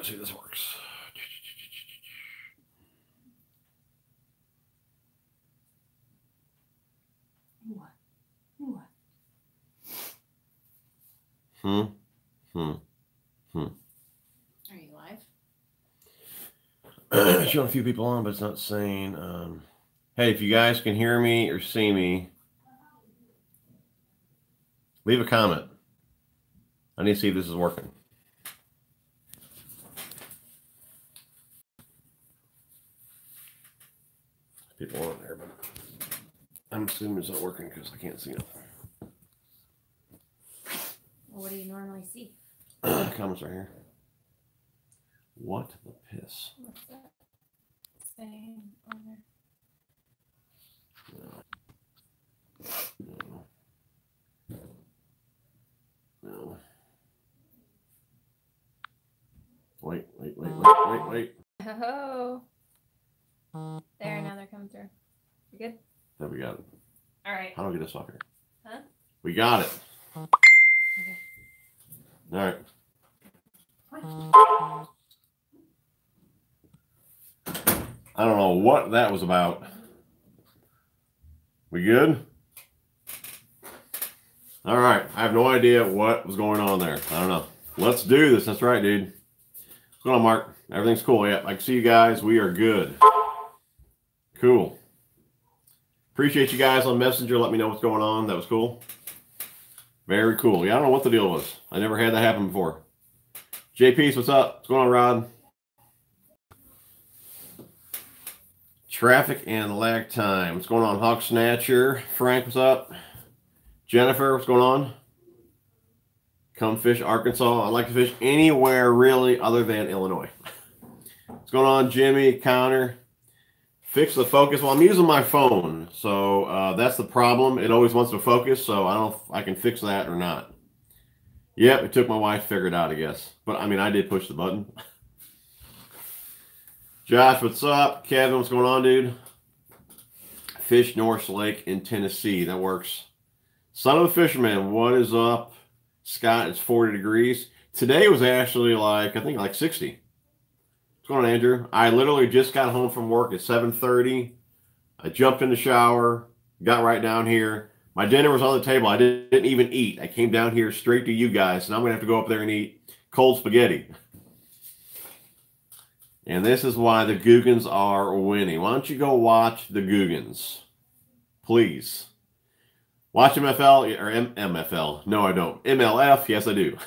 let's see if this works. What? Are you live? Showing a few people on, but it's not saying. Hey, if you guys can hear me or see me, leave a comment. I need to see if this is working. People on there, but I'm assuming it's not working because I can't see it. Well, what do you normally see? Comments right here. What the piss? What's that saying on there? No. Wait. Oh. There, now they're coming through. You good? There, we got it. All right. How do I get this off here? Huh? We got it. Okay. All right. I don't know what that was about. We good? All right. I have no idea what was going on there. I don't know. Let's do this. That's right, dude. What's going on, Mark? Everything's cool. Yeah, I can see you guys. We are good. Cool. Appreciate you guys on Messenger. Let me know what's going on. That was cool. Very cool. Yeah, I don't know what the deal was. I never had that happen before. JP, what's up? What's going on, Rod? Traffic and lag time. What's going on, Hawk Snatcher? Frank, what's up? Jennifer, what's going on? Come fish Arkansas. I like to fish anywhere really other than Illinois. What's going on, Jimmy? Connor? Fix the focus. Well, I'm using my phone, so that's the problem. It always wants to focus, so I don't know if I can fix that or not. Yep, it took my wife to figure it out, I guess. But, I mean, I did push the button. Josh, what's up? Kevin, what's going on, dude? Fish North Lake in Tennessee. That works. Son of a Fisherman, what is up? Scott, it's 40 degrees. Today was actually I think like 60. What's going on, Andrew? I literally just got home from work at 7:30. I jumped in the shower, got right down here. My dinner was on the table. I didn't even eat. I came down here straight to you guys, and I'm going to have to go up there and eat cold spaghetti. And this is why the Googans are winning. Why don't you go watch the Googans? Please. Watch MFL or MFL. No, I don't. MLF. Yes, I do.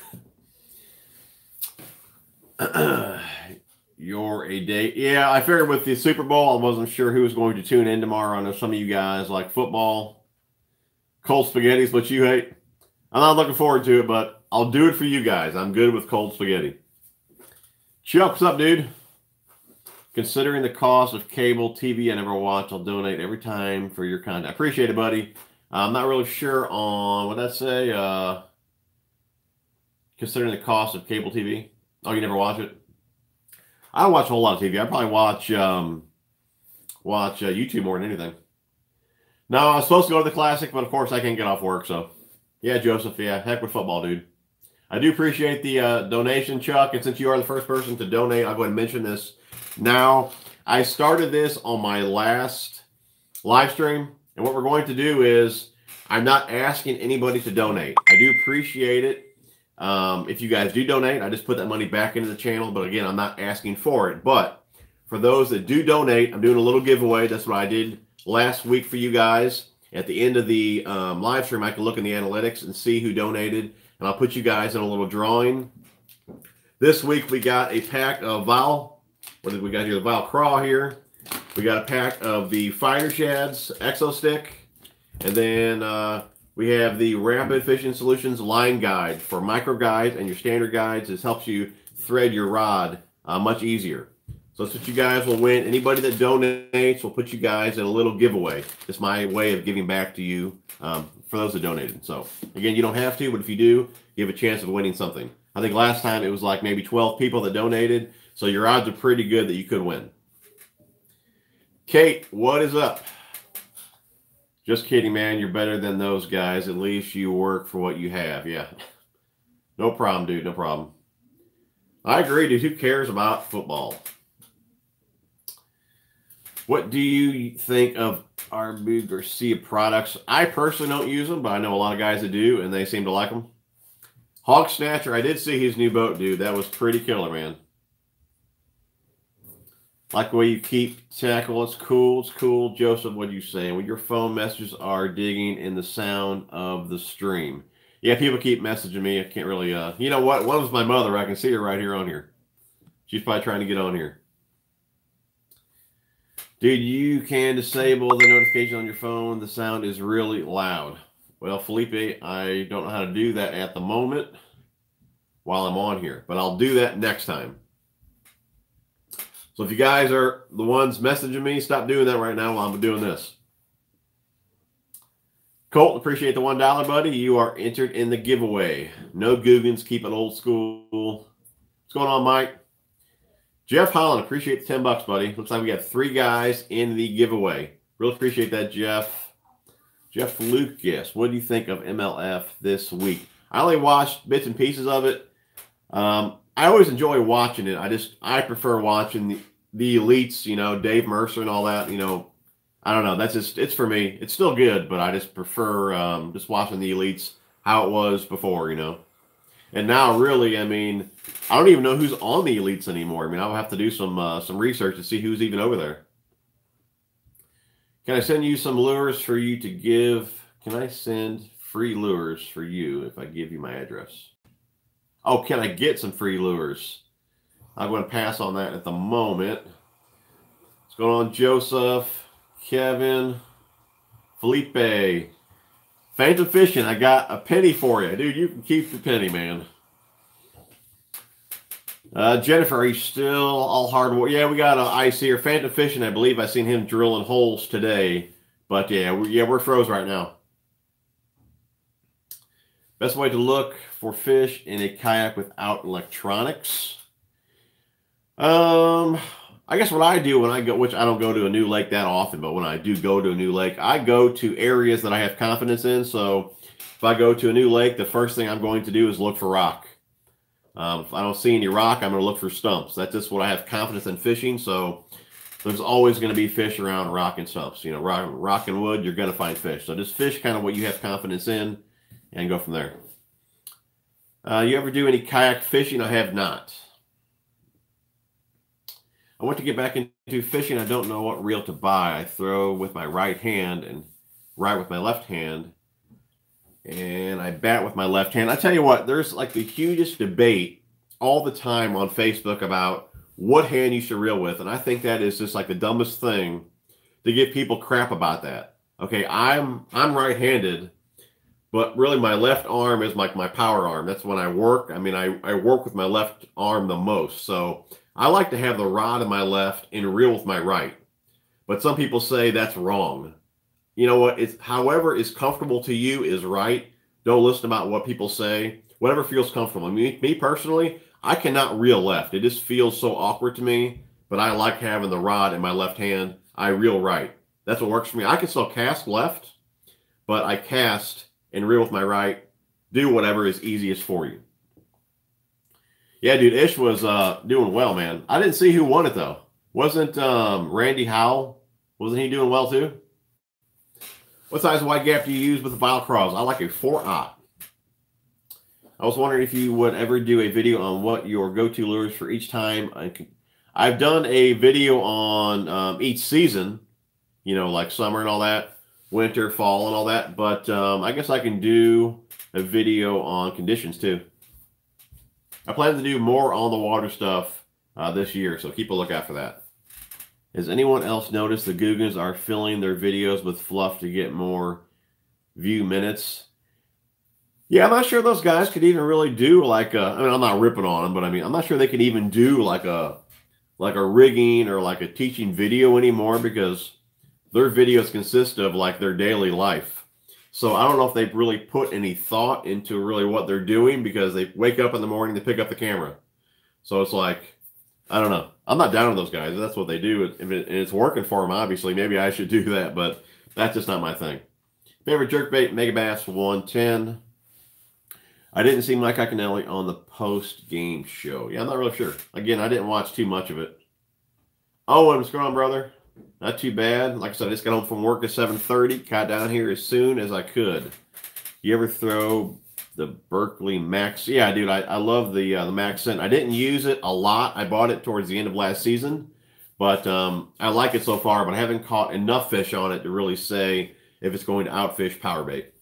You're a day. Yeah, I figured with the Super Bowl, I wasn't sure who was going to tune in tomorrow. I know some of you guys like football. Cold spaghetti is what you hate. I'm not looking forward to it, but I'll do it for you guys. I'm good with cold spaghetti. Chuck, what's up, dude? Considering the cost of cable TV I never watch, I'll donate every time for your content. I appreciate it, buddy. I'm not really sure on what that say. Considering the cost of cable TV. Oh, you never watch it? I don't watch a whole lot of TV. I probably watch YouTube more than anything. No, I was supposed to go to the Classic, but of course I can't get off work. So, yeah, Joseph. Yeah, heck with football, dude. I do appreciate the donation, Chuck. And since you are the first person to donate, I'll go ahead and mention this now. I started this on my last live stream. And what we're going to do is I'm not asking anybody to donate. I do appreciate it. If you guys do donate, I just put that money back into the channel. But again, I'm not asking for it. But for those that do donate, I'm doing a little giveaway. That's what I did last week for you guys. At the end of the live stream, I can look in the analytics and see who donated. And I'll put you guys in a little drawing. This week, we got a pack of Val. What did we got here? The Val Craw here. We got a pack of the Fighter Shads Exo Stick. And then we have the Rapid Fishing Solutions line guide for micro guides and your standard guides. This helps you thread your rod much easier. So that's what you guys will win. Anybody that donates will put you guys in a little giveaway. It's my way of giving back to you for those that donated. So again, you don't have to, but if you do, you have a chance of winning something. I think last time it was like maybe 12 people that donated. So your odds are pretty good that you could win. Kate, what is up? Just kidding, man. You're better than those guys. At least you work for what you have. Yeah. No problem, dude. No problem. I agree, dude. Who cares about football? What do you think of Arbu Garcia products? I personally don't use them, but I know a lot of guys that do, and they seem to like them. Hog Snatcher, I did see his new boat, dude. That was pretty killer, man. Like the way you keep tackle. It's cool. It's cool. Joseph, what are you saying? Well, your phone messages are digging in the sound of the stream. Yeah, people keep messaging me. I can't really, you know what? One was my mother. I can see her right here on here. She's probably trying to get on here. Dude, you can disable the notification on your phone. The sound is really loud. Well, Felipe, I don't know how to do that at the moment while I'm on here, but I'll do that next time. So if you guys are the ones messaging me, stop doing that right now while I'm doing this. Colt, appreciate the $1, buddy. You are entered in the giveaway. No Googans, keep it old school. What's going on, Mike? Jeff Holland, appreciate the $10, buddy. Looks like we got 3 guys in the giveaway. Really appreciate that, Jeff. Jeff Lucas, what do you think of MLF this week? I only watched bits and pieces of it. I always enjoy watching it. I prefer watching the elites, you know, Dave Mercer and all that, you know. I don't know. That's just, it's for me. It's still good, but I just prefer just watching the elites, how it was before, you know. And now, really, I mean, I don't even know who's on the elites anymore. I mean, I'll have to do some research to see who's even over there. Can I send you some lures for you to give? Can I send free lures for you if I give you my address? Oh, can I get some free lures? I'm going to pass on that at the moment. What's going on, Joseph, Kevin, Felipe? Phantom Fishing, I got a penny for you. Dude, you can keep the penny, man. Jennifer, are you still all hardwood? Yeah, we got ice here. Phantom Fishing, I believe I seen him drilling holes today. But yeah, we're froze right now. Best way to look for fish in a kayak without electronics. I guess what I do when I go, which I don't go to a new lake that often, but when I do go to a new lake, I go to areas that I have confidence in. So if I go to a new lake, the first thing I'm going to do is look for rock. If I don't see any rock, I'm going to look for stumps. That's just what I have confidence in fishing. So there's always going to be fish around rock and stumps. You know, rock and wood, you're going to find fish. So just fish kind of what you have confidence in and go from there. You ever do any kayak fishing? I have not. I want to get back into fishing. I don't know what reel to buy. I throw with my right hand and right with my left hand. And I bat with my left hand. I tell you what, there's like the hugest debate all the time on Facebook about what hand you should reel with. And I think that is just like the dumbest thing to give people crap about that. Okay, I'm right-handed, but really my left arm is like my power arm. That's when I work. I mean, I work with my left arm the most. So I like to have the rod in my left and reel with my right. But some people say that's wrong. You know what? It's however is comfortable to you is right. Don't listen about what people say. Whatever feels comfortable. I mean, me personally, I cannot reel left. It just feels so awkward to me. But I like having the rod in my left hand. I reel right. That's what works for me. I can still cast left, but I cast and reel with my right. Do whatever is easiest for you. Yeah, dude, Ish was doing well, man. I didn't see who won it, though. Wasn't Randy Howell? Wasn't he doing well, too? What size wide gap do you use with the bile crawls? I like a 4/0. I was wondering if you would ever do a video on what your go-to lures for each time. I've done a video on each season, you know, like summer and all that, winter, fall and all that. But I guess I can do a video on conditions, too. I plan to do more on the water stuff this year, so keep a lookout for that. Has anyone else noticed the Googans are filling their videos with fluff to get more view minutes? Yeah, I'm not sure those guys could even really do like a, I mean, I'm not ripping on them, but I mean, I'm not sure they could even do like a rigging or like a teaching video anymore because their videos consist of like their daily life. So I don't know if they've really put any thought into really what they're doing because they wake up in the morning to pick up the camera. So it's like, I don't know. I'm not down with those guys. That's what they do. And it's working for them, obviously. Maybe I should do that, but that's just not my thing. Favorite jerkbait, Megabass 110. I didn't see Mike Iaconelli on the post-game show. Yeah, I'm not really sure. Again, I didn't watch too much of it. Owen, what's going on, brother? Not too bad. Like I said, I just got home from work at 7:30. Got down here as soon as I could. You ever throw the Berkeley Max? Yeah, dude, I love the Max scent. I didn't use it a lot. I bought it towards the end of last season. But I like it so far, but I haven't caught enough fish on it to really say if it's going to outfish power bait.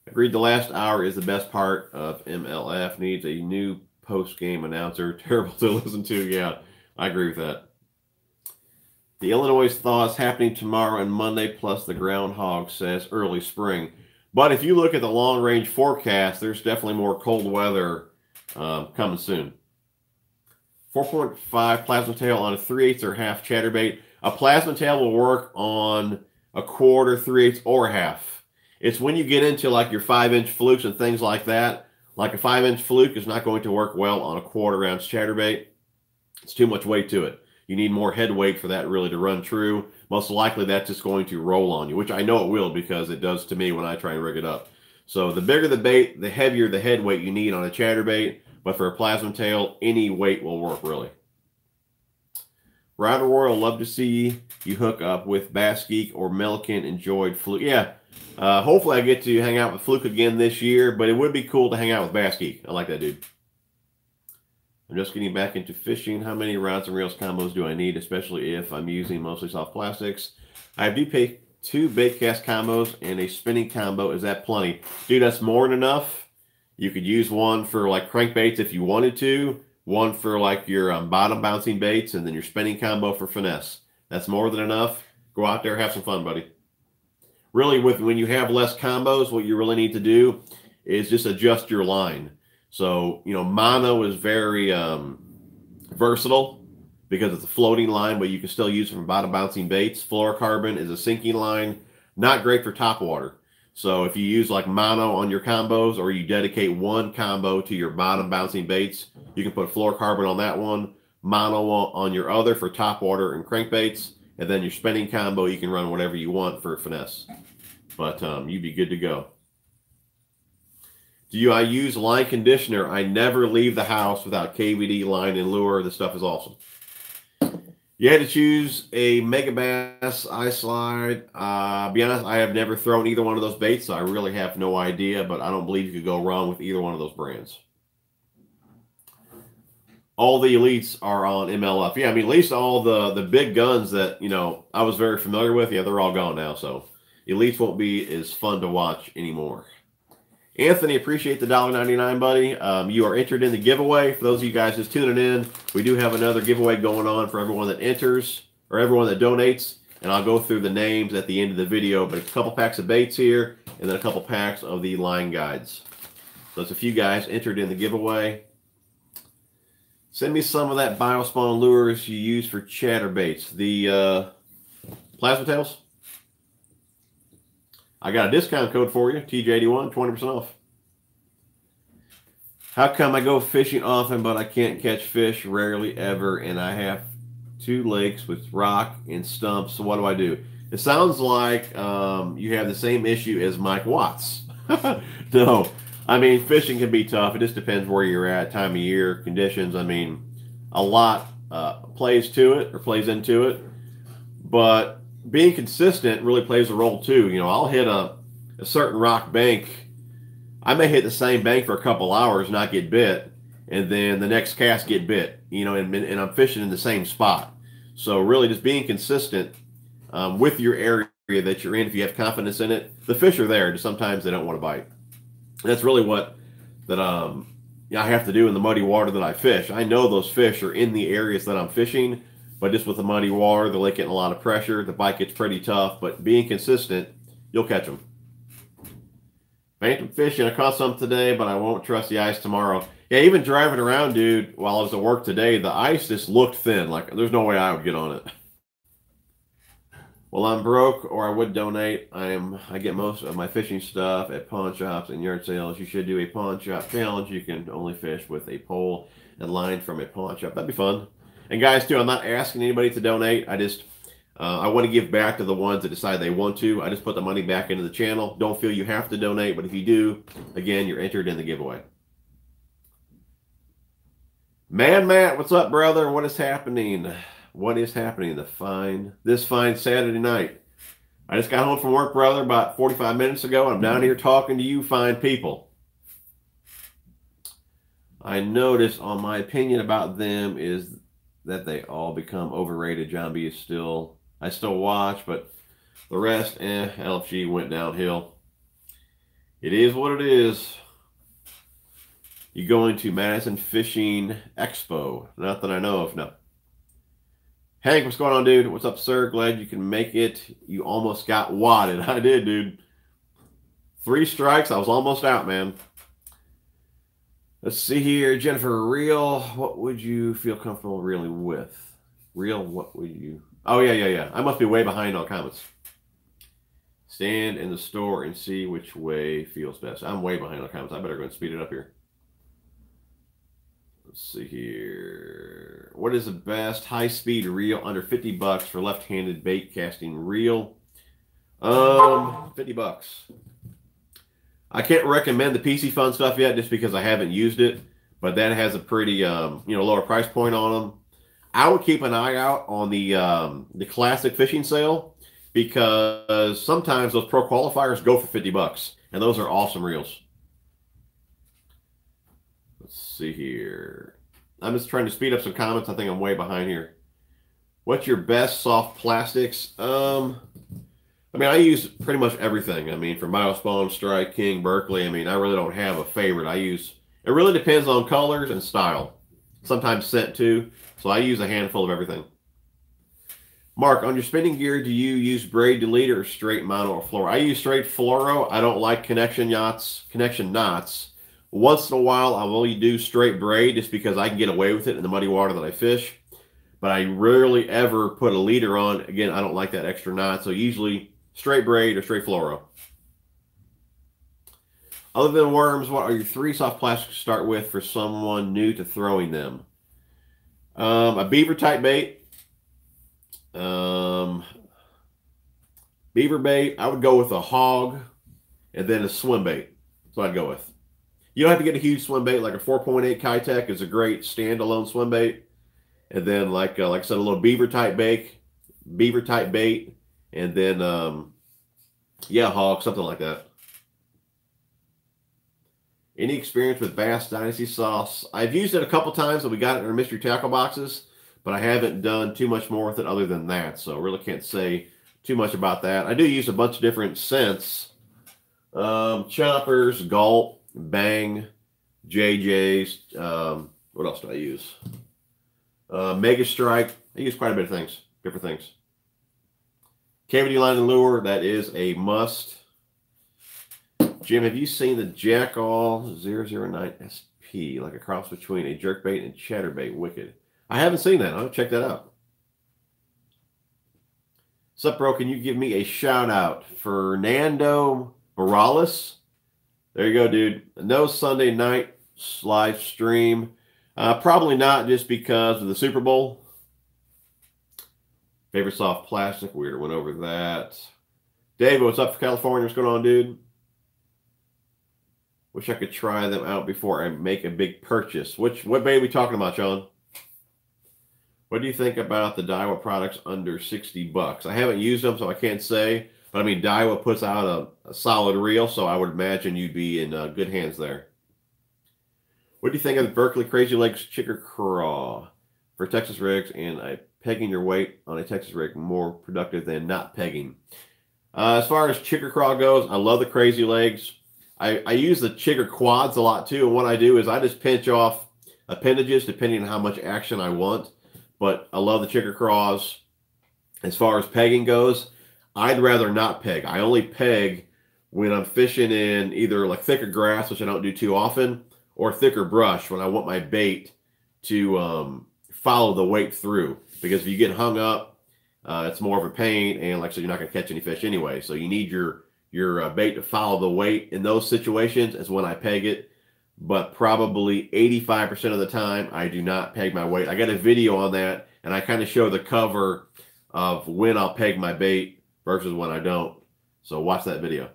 Agreed, the last hour is the best part of MLF. Needs a new post-game announcer. Terrible to listen to. Yeah, I agree with that. The Illinois thaw is happening tomorrow and Monday, plus the groundhog says early spring. But if you look at the long-range forecast, there's definitely more cold weather coming soon. 4.5 plasma tail on a 3/8 or half chatterbait. A plasma tail will work on a quarter, 3/8, or half. It's when you get into like your 5-inch flukes and things like that. Like a 5-inch fluke is not going to work well on a quarter-ounce chatterbait. It's too much weight to it. You need more head weight for that really to run true. Most likely that's just going to roll on you, which I know it will because it does to me when I try and rig it up. So the bigger the bait, the heavier the head weight you need on a chatterbait. But for a plasma tail, any weight will work, really. Rider Royal, love to see you hook up with Bass Geek or Milliken. Enjoyed Fluke. Yeah, hopefully I get to hang out with Fluke again this year, but it would be cool to hang out with Bass Geek. I like that dude. I'm just getting back into fishing. How many rods and reels combos do I need, especially if I'm using mostly soft plastics? I do pay 2 bait cast combos and a spinning combo. Is that plenty? Dude, that's more than enough. You could use one for like crankbaits if you wanted to, one for like your bottom bouncing baits, and then your spinning combo for finesse. That's more than enough. Go out there, have some fun, buddy. Really, when you have less combos, what you really need to do is just adjust your line. So, you know, mono is very versatile because it's a floating line, but you can still use it from bottom bouncing baits. Fluorocarbon is a sinking line, not great for top water. So if you use like mono on your combos, or you dedicate one combo to your bottom bouncing baits, you can put fluorocarbon on that one, mono on your other for top water and crankbaits, and then your spinning combo, you can run whatever you want for finesse. But you'd be good to go. I use line conditioner? I never leave the house without KVD, line, and lure. This stuff is awesome. You had to choose a Megabass iSlide. Be honest, I have never thrown either one of those baits, so I really have no idea, but I don't believe you could go wrong with either one of those brands. All the elites are on MLF. Yeah, I mean, at least all the big guns that, you know, I was very familiar with, yeah, they're all gone now, so elites won't be as fun to watch anymore. Anthony, appreciate the $1.99, buddy. You are entered in the giveaway. For those of you guys just tuning in, we do have another giveaway going on for everyone that enters, or everyone that donates, and I'll go through the names at the end of the video, but it's a couple packs of baits here, and then a couple packs of the line guides. So it's a few guys entered in the giveaway. Send me some of that Biospawn lures you use for chatterbaits. The plasma tails. I got a discount code for you, TJ81, 20% off. How come I go fishing often, but I can't catch fish? Rarely ever, and I have 2 lakes with rock and stumps, so what do I do? It sounds like you have the same issue as Mike Watts. No, I mean, fishing can be tough. It just depends where you're at, time of year, conditions. I mean, a lot plays into it, but being consistent really plays a role too. You know, I'll hit a certain rock bank. I may hit the same bank for a couple hours, not get bit, and then the next cast get bit, you know, and I'm fishing in the same spot. So really just being consistent with your area that you're in, if you have confidence in it, the fish are there. Just sometimes they don't want to bite. That's really what I have to do in the muddy water that I fish. I know those fish are in the areas that I'm fishing, but just with the muddy water, the lake getting a lot of pressure, the bite gets pretty tough, but being consistent, you'll catch them. Phantom fishing, I caught some today, but I won't trust the ice tomorrow. Yeah, even driving around, dude, while I was at work today, the ice just looked thin. Like, there's no way I would get on it. Well, I'm broke, or I would donate. I get most of my fishing stuff at pawn shops and yard sales. You should do a pawn shop challenge. You can only fish with a pole and line from a pawn shop. That'd be fun. And guys, too, I'm not asking anybody to donate. I want to give back to the ones that decide they want to. I just put the money back into the channel. Don't feel you have to donate, but if you do, again, you're entered in the giveaway. Man, Matt, what's up, brother? What is happening? What is happening this fine Saturday night? I just got home from work, brother, about 45 minutes ago. I'm down here talking to you fine people. I noticed on my opinion about them is that they all become overrated. John B is still, I still watch, but the rest, LFG went downhill. It is what it is. You going to Madison Fishing Expo? Not that I know of, no. Hank, what's going on, dude? What's up, sir? Glad you can make it. You almost got wadded. I did, dude. 3 strikes. I was almost out, man. Let's see here. Jennifer, reel. What would you feel comfortable reeling with? Reel, what would you... Oh, yeah. I must be way behind on comments. Stand in the store and see which way feels best. I'm way behind on comments. I better go and speed it up here. Let's see here. What is the best high-speed reel under 50 bucks for left-handed bait casting reel? 50 bucks. I can't recommend the PC Fun stuff yet just because I haven't used it, but that has a pretty lower price point on them. I would keep an eye out on the classic fishing sale because sometimes those pro qualifiers go for 50 bucks, and those are awesome reels. Let's see here. I'm just trying to speed up some comments. I think I'm way behind here. What's your best soft plastics? I mean, I use pretty much everything. I mean, from Milestone, Strike, King, Berkeley. I mean, I really don't have a favorite. It really depends on colors and style. Sometimes scent too. So I use a handful of everything. Mark, on your spinning gear, do you use braid deleter or straight mono or fluoro? I use straight fluoro. I don't like connection knots. Once in a while, I'll only do straight braid just because I can get away with it in the muddy water that I fish. But I rarely ever put a leader on. Again, I don't like that extra knot. So usually straight braid or straight fluoro. Other than worms, what are your 3 soft plastics to start with for someone new to throwing them? A beaver type bait. Beaver bait. I would go with a hog and then a swim bait. So I'd go with. You don't have to get a huge swim bait. Like a 4.8 Kayak is a great standalone swim bait. And then, like I said, a little beaver type bait, and then, hog, something like that. Any experience with Bass Dynasty sauce? I've used it a couple times, and we got it in our mystery tackle boxes, but I haven't done too much more with it other than that, so I really can't say too much about that. I do use a bunch of different scents. Choppers, Gulp, Bang, JJ's. What else do I use? Mega Strike. I use quite a bit of things, different things. Cavity line and lure, that is a must. Jim, have you seen the Jackall 009 SP, like a cross between a jerkbait and chatterbait? Wicked. I haven't seen that. I'll check that out. Sup, bro? Can you give me a shout out? Fernando Morales. There you go, dude. No Sunday night live stream. Probably not, just because of the Super Bowl. Favorite soft plastic. We went over that. Dave, what's up for California? What's going on, dude? Wish I could try them out before I make a big purchase. What bait are we talking about, Sean? What do you think about the Daiwa products under 60 bucks? I haven't used them, so I can't say. But I mean, Daiwa puts out a solid reel, so I would imagine you'd be in good hands there. What do you think of the Berkeley Crazy Legs Chicker Craw for Texas rigs, and pegging your weight on a Texas rig more productive than not pegging? As far as Chicker Craw goes, I love the Crazy Legs. I use the Chicker Quads a lot too, and what I do is I just pinch off appendages depending on how much action I want. But I love the Chicker Craws. As far as pegging goes, I'd rather not peg. I only peg when I'm fishing in either like thicker grass, which I don't do too often, or thicker brush when I want my bait to follow the weight through. Because if you get hung up, it's more of a pain, and like I said, you're not going to catch any fish anyway. So you need your bait to follow the weight. In those situations is when I peg it. But probably 85% of the time, I do not peg my weight. I got a video on that, and I kind of show the cover of when I'll peg my bait versus when I don't. So watch that video.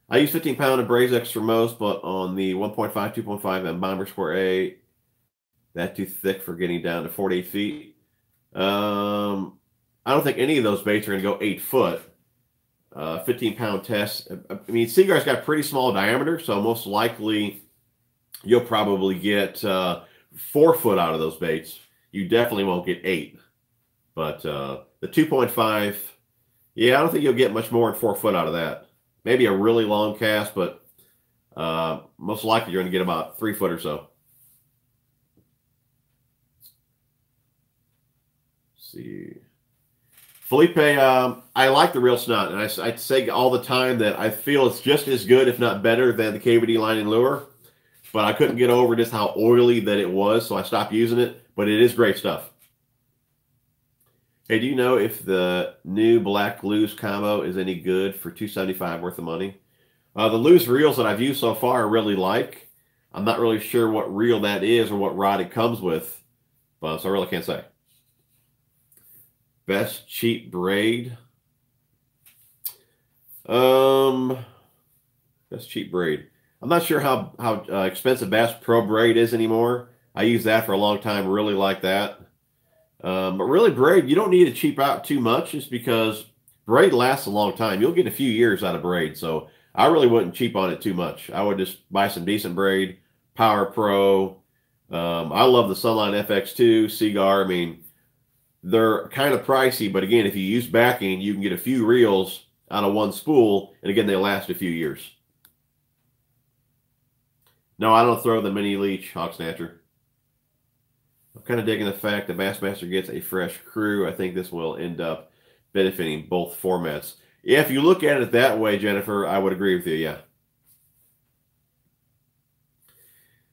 I use 15-pound and Braze X for most, but on the 1.5, 2.5, and Bomber Square A, that's too thick for getting down to 48 feet. I don't think any of those baits are going to go 8 foot. 15-pound test. I mean, Seaguar's got pretty small diameter, so most likely you'll probably get 4 foot out of those baits. You definitely won't get 8. But the 2.5, yeah, I don't think you'll get much more than 4 foot out of that. Maybe a really long cast, but most likely you're going to get about 3 foot or so. Let's see. Felipe, I like the Real Snot, and I say all the time that I feel it's just as good, if not better, than the KVD line and lure. But I couldn't get over just how oily that it was, so I stopped using it. But it is great stuff. Hey, do you know if the new black loose combo is any good for $275 worth of money? The loose reels that I've used so far I really like. I'm not really sure what reel that is or what rod it comes with, but so I really can't say. Best cheap braid. Best cheap braid. I'm not sure how expensive Bass Pro braid is anymore. I used that for a long time. Really like that. But really, braid, you don't need to cheap out too much just because braid lasts a long time. You'll get a few years out of braid. So I really wouldn't cheap on it too much. I would just buy some decent braid. Power Pro. I love the Sunline FX2, Seaguar. I mean, they're kind of pricey, but again, if you use backing, you can get a few reels out of one spool, and again, they last a few years. No, I don't throw the mini leech Hawk Snatcher. I'm kind of digging the fact that Bassmaster gets a fresh crew. I think this will end up benefiting both formats. Yeah, if you look at it that way, Jennifer, I would agree with you, yeah.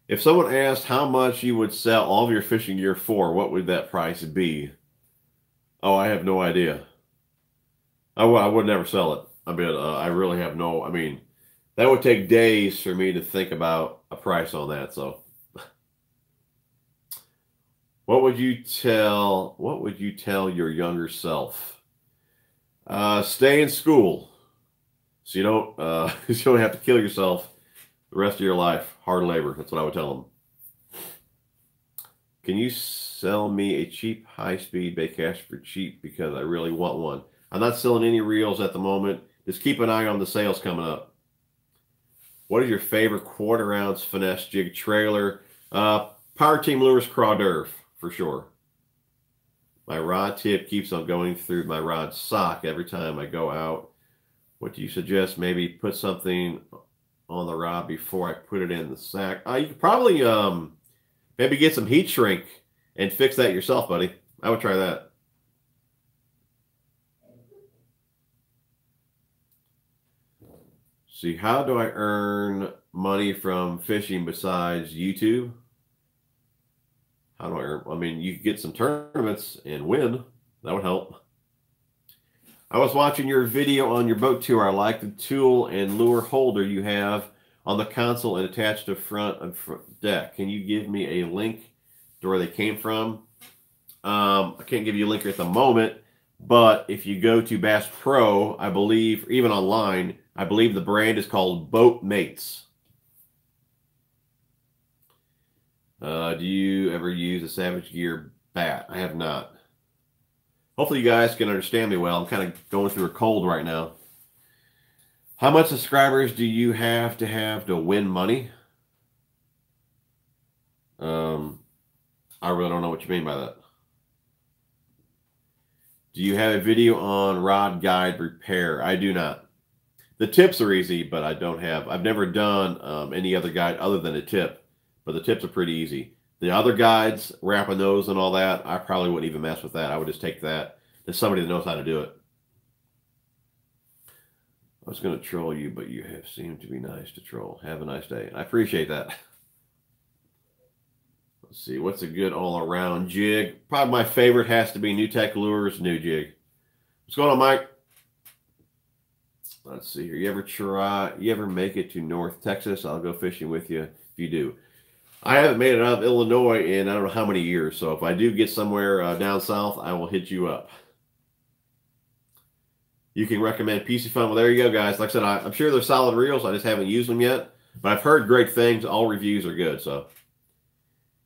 If someone asked how much you would sell all of your fishing gear for, what would that price be? Oh, I have no idea. I would never sell it. I mean, I really have no, I mean, that would take days for me to think about a price on that, so. What would you tell your younger self? Stay in school so you don't you don't have to kill yourself the rest of your life. Hard labor. That's what I would tell them. Can you sell me a cheap high-speed bait caster for cheap because I really want one? I'm not selling any reels at the moment. Just keep an eye on the sales coming up. What is your favorite quarter-ounce finesse jig trailer? Power Team Lures Craw d'oeuvre, for sure. My rod tip keeps on going through my rod sock every time I go out. What do you suggest? Maybe put something on the rod before I put it in the sack. You could probably maybe get some heat shrink and fix that yourself, buddy. I would try that. See, how do I earn money from fishing besides YouTube? How do I earn? I mean, you could get some tournaments and win. That would help. I was watching your video on your boat tour. I like the tool and lure holder you have on the console and attached to front and deck. Can you give me a link to where they came from? I can't give you a link at the moment, but if you go to Bass Pro, I believe, even online, I believe the brand is called Boat Mates. Do you ever use a Savage Gear bat? I have not. Hopefully you guys can understand me well. I'm kind of going through a cold right now. How much subscribers do you have to win money? I really don't know what you mean by that. Do you have a video on rod guide repair? I do not. The tips are easy, but I don't have. I've never done any other guide other than a tip, but the tips are pretty easy. The other guides, wrapping those and all that, I probably wouldn't even mess with that. I would just take that to somebody that knows how to do it. I was going to troll you, but you have seemed to be nice to troll. Have a nice day. I appreciate that. Let's see, what's a good all-around jig? Probably my favorite has to be New Tech Lures, new jig. What's going on, Mike? Let's see here. You ever make it to North Texas? I'll go fishing with you if you do. I haven't made it out of Illinois in I don't know how many years. So if I do get somewhere down south, I will hit you up. You can recommend PC Fun. Well, there you go, guys. Like I said, I'm sure they're solid reels. I just haven't used them yet. But I've heard great things. All reviews are good. So,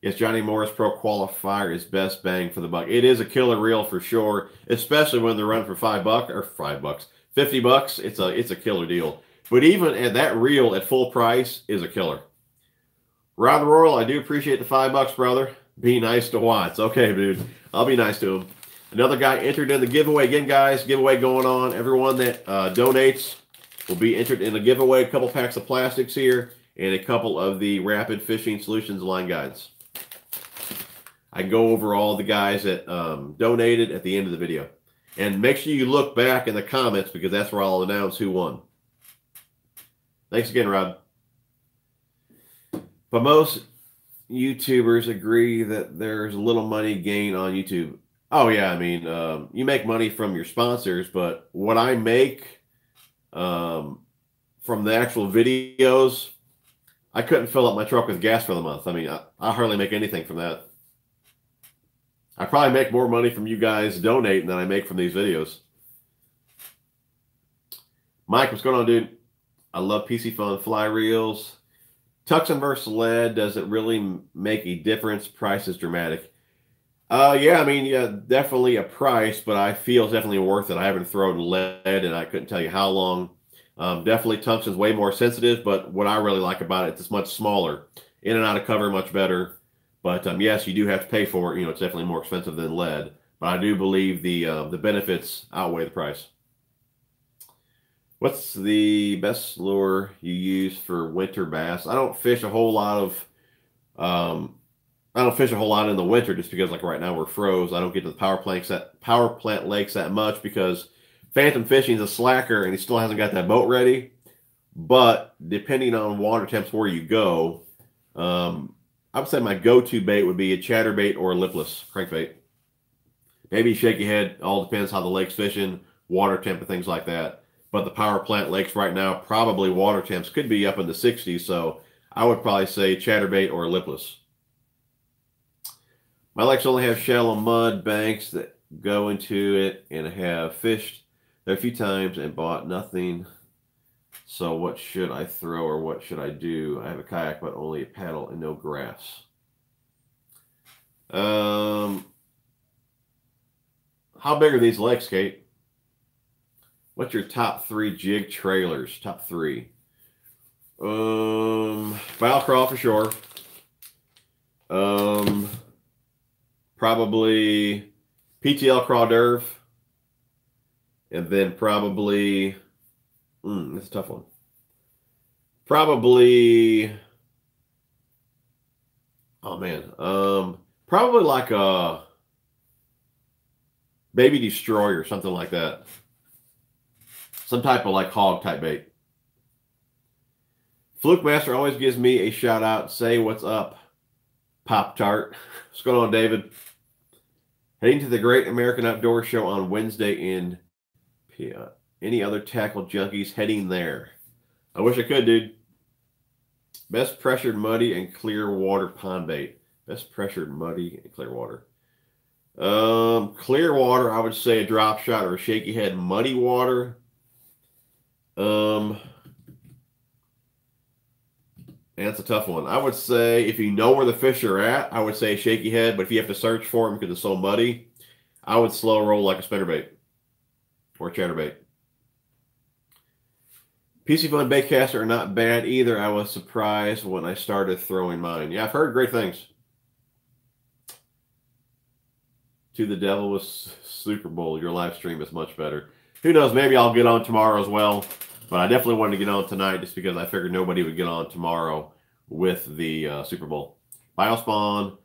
yes, Johnny Morris Pro Qualifier is best bang for the buck. It is a killer reel for sure, especially when they're running for $5 $50. It's a killer deal. But even at that reel at full price is a killer. Rob the Royal, I do appreciate the $5, brother. Be nice to Watts. Okay, dude. I'll be nice to him. Another guy entered in the giveaway. Again, guys, giveaway going on. Everyone that donates will be entered in the giveaway. A couple packs of plastics here and a couple of the Rapid Fishing Solutions line guides. I can go over all the guys that donated at the end of the video. And make sure you look back in the comments because that's where I'll announce who won. Thanks again, Rob. But most YouTubers agree that there's little money gained on YouTube. Oh, yeah. I mean, you make money from your sponsors, but what I make from the actual videos, I couldn't fill up my truck with gas for the month. I mean, I hardly make anything from that. I probably make more money from you guys donating than I make from these videos. Mike, what's going on, dude? I love PC Fun fly reels. Tucson versus lead, does it really make a difference? Price is dramatic. Yeah, I mean, yeah, definitely a price, but I feel it's definitely worth it. I haven't thrown lead, and I couldn't tell you how long. Definitely tungsten's way more sensitive, but what I really like about it, it's much smaller. In and out of cover, much better. But yes, you do have to pay for it. You know, it's definitely more expensive than lead. But I do believe the benefits outweigh the price. What's the best lure you use for winter bass? I don't fish a whole lot of in the winter just because, like right now, we're froze. I don't get to the power plant lakes that much because Phantom Fishing is a slacker and he still hasn't got that boat ready. But depending on water temps where you go, I would say my go-to bait would be a chatterbait or a lipless crankbait. Maybe shaky head. All depends how the lake's fishing, water temp, and things like that. But the power plant lakes right now, probably water temps could be up in the 60s. So I would probably say chatterbait or lipless. My lakes only have shallow mud banks that go into it, and I have fished there a few times and bought nothing. So what should I throw or what should I do? I have a kayak, but only a paddle and no grass. How big are these lakes, Kate? What's your top 3 jig trailers? Top 3. Bow crawl for sure. Probably PTL craw derv. And then probably, that's a tough one. Probably, oh man, probably like a baby destroyer, something like that. Some type of like hog type bait. Fluke Master always gives me a shout out. Say what's up, Pop Tart. What's going on, David? Heading to the Great American Outdoor Show on Wednesday in any other tackle junkies heading there? I wish I could, dude. Best pressured muddy and clear water pond bait. Best pressured muddy and clear water. Clear water, I would say a drop shot or a shaky head. Muddy water. That's a tough one. I would say if you know where the fish are at, I would say shaky head. But if you have to search for them because it's so muddy, I would slow roll like a spinnerbait or chatterbait. PC Fun baitcaster are not bad either. I was surprised when I started throwing mine. Yeah, I've heard great things. To the devil with Super Bowl. Your live stream is much better. Who knows? Maybe I'll get on tomorrow as well. But I definitely wanted to get on tonight just because I figured nobody would get on tomorrow with the Super Bowl. Biospawn,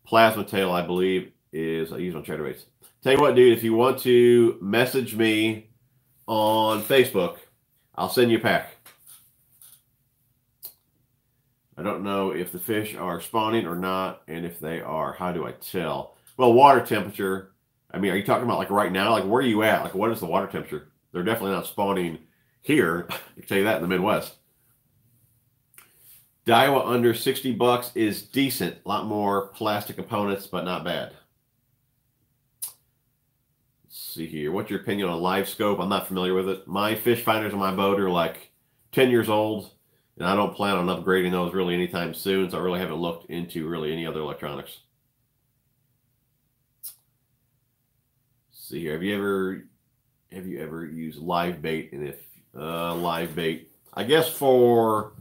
Plasma Tail, I believe, is used on Chatterbaits. Tell you what, dude, if you want to message me on Facebook, I'll send you a pack. I don't know if the fish are spawning or not, and if they are, how do I tell? Well, water temperature. I mean, are you talking about like right now? Like, where are you at? Like, what is the water temperature? They're definitely not spawning here. I can tell you that in the Midwest. Daiwa under 60 bucks is decent. A lot more plastic components, but not bad. Let's see here. What's your opinion on Live Scope? I'm not familiar with it. My fish finders on my boat are like 10 years old, and I don't plan on upgrading those really anytime soon, so I really haven't looked into really any other electronics. Let's see here. Have you ever used live bait? And if live bait, I guess for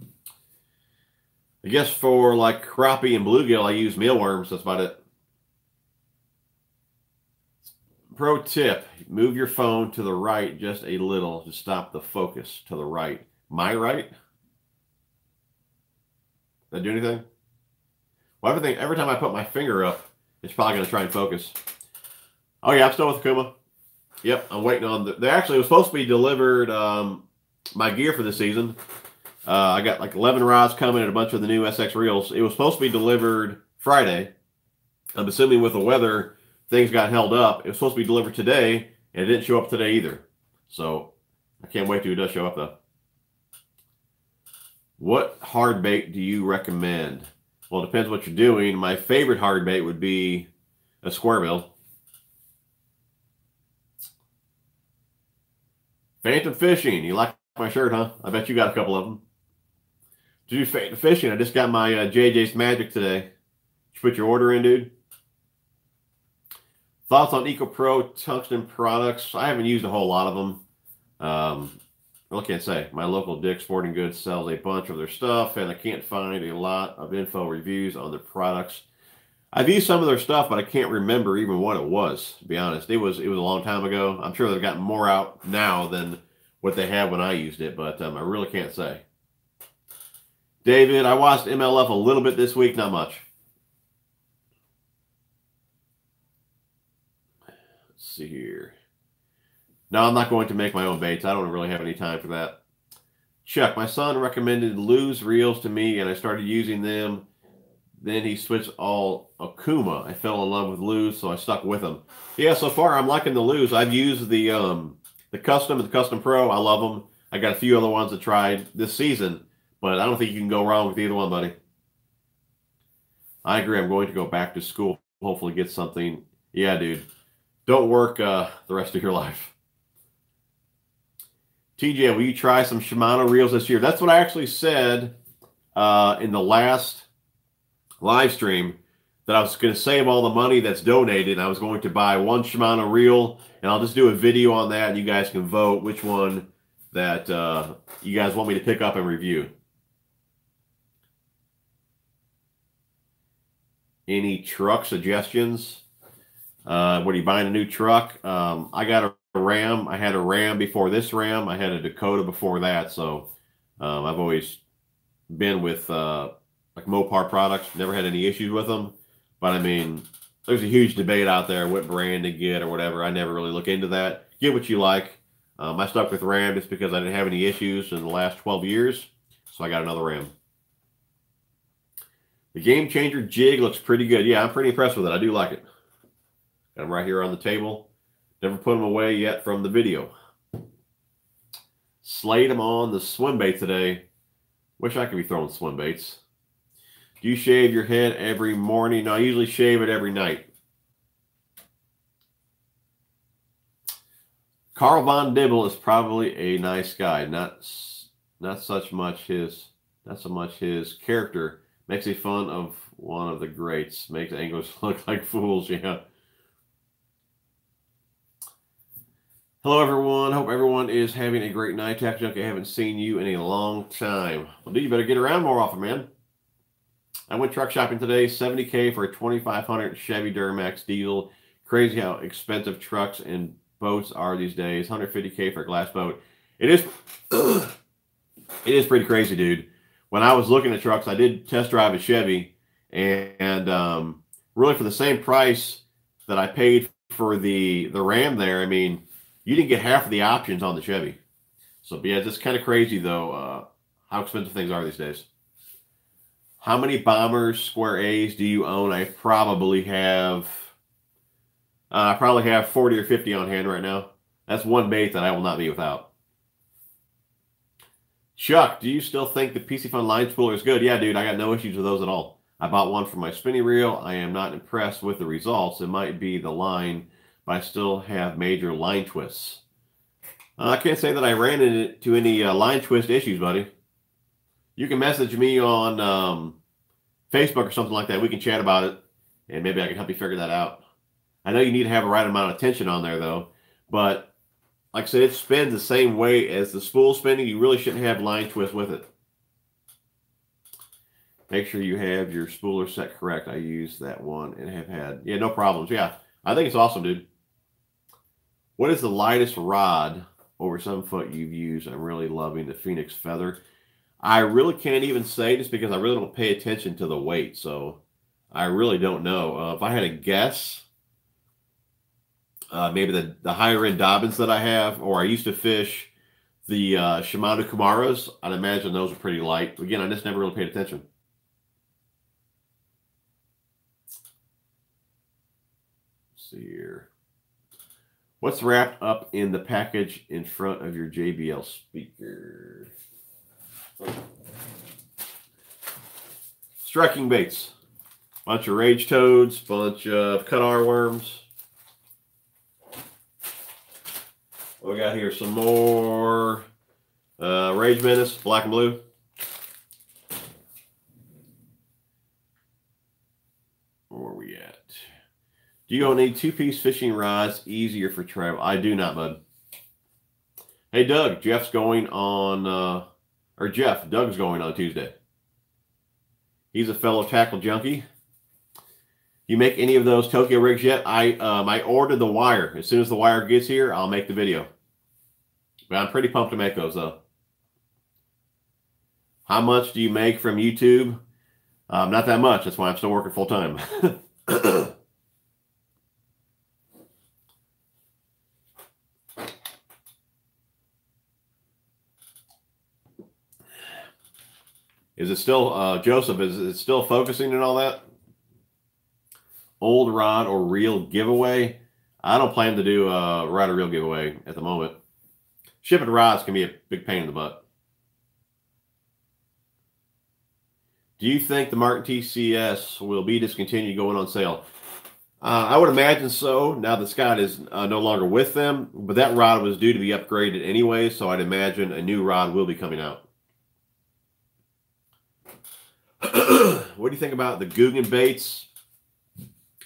like crappie and bluegill, I use mealworms. That's about it. Pro tip, move your phone to the right just a little to stop the focus to the right. My right? Did that do anything? Well, every time I put my finger up, it's probably going to try and focus. Oh, yeah, I'm still with Okuma. Yep, I'm waiting on they actually was supposed to be delivered my gear for this season. I got like 11 rods coming and a bunch of the new SX reels. It was supposed to be delivered Friday. I'm assuming with the weather, things got held up. It was supposed to be delivered today, and it didn't show up today either. So I can't wait till it does show up, though. What hard bait do you recommend? Well, it depends what you're doing. My favorite hard bait would be a square bill. Phantom Fishing. You like my shirt, huh? I bet you got a couple of them. To do Phantom Fishing, I just got my JJ's Magic today. Did you put your order in, dude? Thoughts on EcoPro tungsten products? I haven't used a whole lot of them. I can't say. My local Dick's Sporting Goods sells a bunch of their stuff, and I can't find a lot of info reviews on their products. I've used some of their stuff, but I can't remember even what it was, to be honest. It was a long time ago. I'm sure they've gotten more out now than what they had when I used it, but I really can't say. David, I watched MLF a little bit this week, not much. Let's see here. No, I'm not going to make my own baits. I don't really have any time for that. Chuck, my son recommended Lew's reels to me, and I started using them. Then he switched all Okuma. I fell in love with Lew's, so I stuck with them. Yeah, so far I'm liking the Lew's. I've used the Custom and the Custom Pro. I love them. I got a few other ones I tried this season, but I don't think you can go wrong with either one, buddy. I agree. I'm going to go back to school. Hopefully get something. Yeah, dude. Don't work the rest of your life. TJ, will you try some Shimano reels this year? That's what I actually said in the last live stream, that I was going to save all the money that's donated. And I was going to buy one Shimano reel, and I'll just do a video on that, and you guys can vote which one that you guys want me to pick up and review. Any truck suggestions? What are you buying, a new truck? I got a Ram. I had a Ram before this Ram. I had a Dakota before that. So I've always been with like Mopar products. Never had any issues with them. But I mean, there's a huge debate out there what brand to get or whatever. I never really look into that. Get what you like. I stuck with Ram just because I didn't have any issues in the last 12 years. So I got another Ram. The Game Changer jig looks pretty good. Yeah, I'm pretty impressed with it. I do like it. Got them right here on the table. Never put them away yet from the video. Slayed them on the swim bait today. Wish I could be throwing swim baits. Do you shave your head every morning? No, I usually shave it every night. Karl Von Dibble is probably a nice guy. Not so much his character. Makes a fun of one of the greats. Makes anglers look like fools. Yeah. Hello, everyone. Hope everyone is having a great night. Tack Junkie, I haven't seen you in a long time. Well, dude, you better get around more often, man. I went truck shopping today. $70K for a 2500 Chevy Duramax diesel. Crazy how expensive trucks and boats are these days. $150K for a glass boat. It is pretty crazy, dude. When I was looking at trucks, I did test drive a Chevy, and really for the same price that I paid for the Ram there, I mean, you didn't get half of the options on the Chevy. So, but yeah, it's just kind of crazy, though, how expensive things are these days. How many Bombers Square A's do you own? I probably have 40 or 50 on hand right now. That's one bait that I will not be without. Chuck, do you still think the PC Fun line spooler is good? Yeah, dude, I got no issues with those at all. I bought one for my spinning reel. I am not impressed with the results. It might be the line, but I still have major line twists. I can't say that I ran into any line twist issues, buddy. You can message me on Facebook or something like that. We can chat about it, and maybe I can help you figure that out. I know you need to have the right amount of tension on there, though. But, like I said, it spins the same way as the spool spinning. You really shouldn't have line twist with it. Make sure you have your spooler set correct. I used that one and have had, yeah, no problems. Yeah, I think it's awesome, dude. What is the lightest rod over 7 foot you've used? I'm really loving the Phoenix Feather. I really can't even say just because I really don't pay attention to the weight, so I really don't know. If I had a guess, maybe the higher end Dobbins that I have, or I used to fish the Shimano Kumaras. I'd imagine those are pretty light. Again, I just never really paid attention. Let's see here. What's wrapped up in the package in front of your JBL speaker? Striking baits. Bunch of rage toads, bunch of cut R worms. We got here some more Rage Menace, black and blue. Where are we at? Do you need 2-piece fishing rods easier for travel? I do not, bud. Hey, Doug, Doug's going on Tuesday. He's a fellow tackle junkie. You make any of those Tokyo rigs yet? I ordered the wire. As soon as the wire gets here, I'll make the video. But I'm pretty pumped to make those, though. How much do you make from YouTube? Not that much. That's why I'm still working full time. Is it still, Joseph, is it still focusing and all that? Old rod or reel giveaway? I don't plan to do a rod or reel giveaway at the moment. Shipping rods can be a big pain in the butt. Do you think the Martin TCS will be discontinued going on sale? I would imagine so, now that Scott is no longer with them. But that rod was due to be upgraded anyway, so I'd imagine a new rod will be coming out. What do you think about the Googan baits?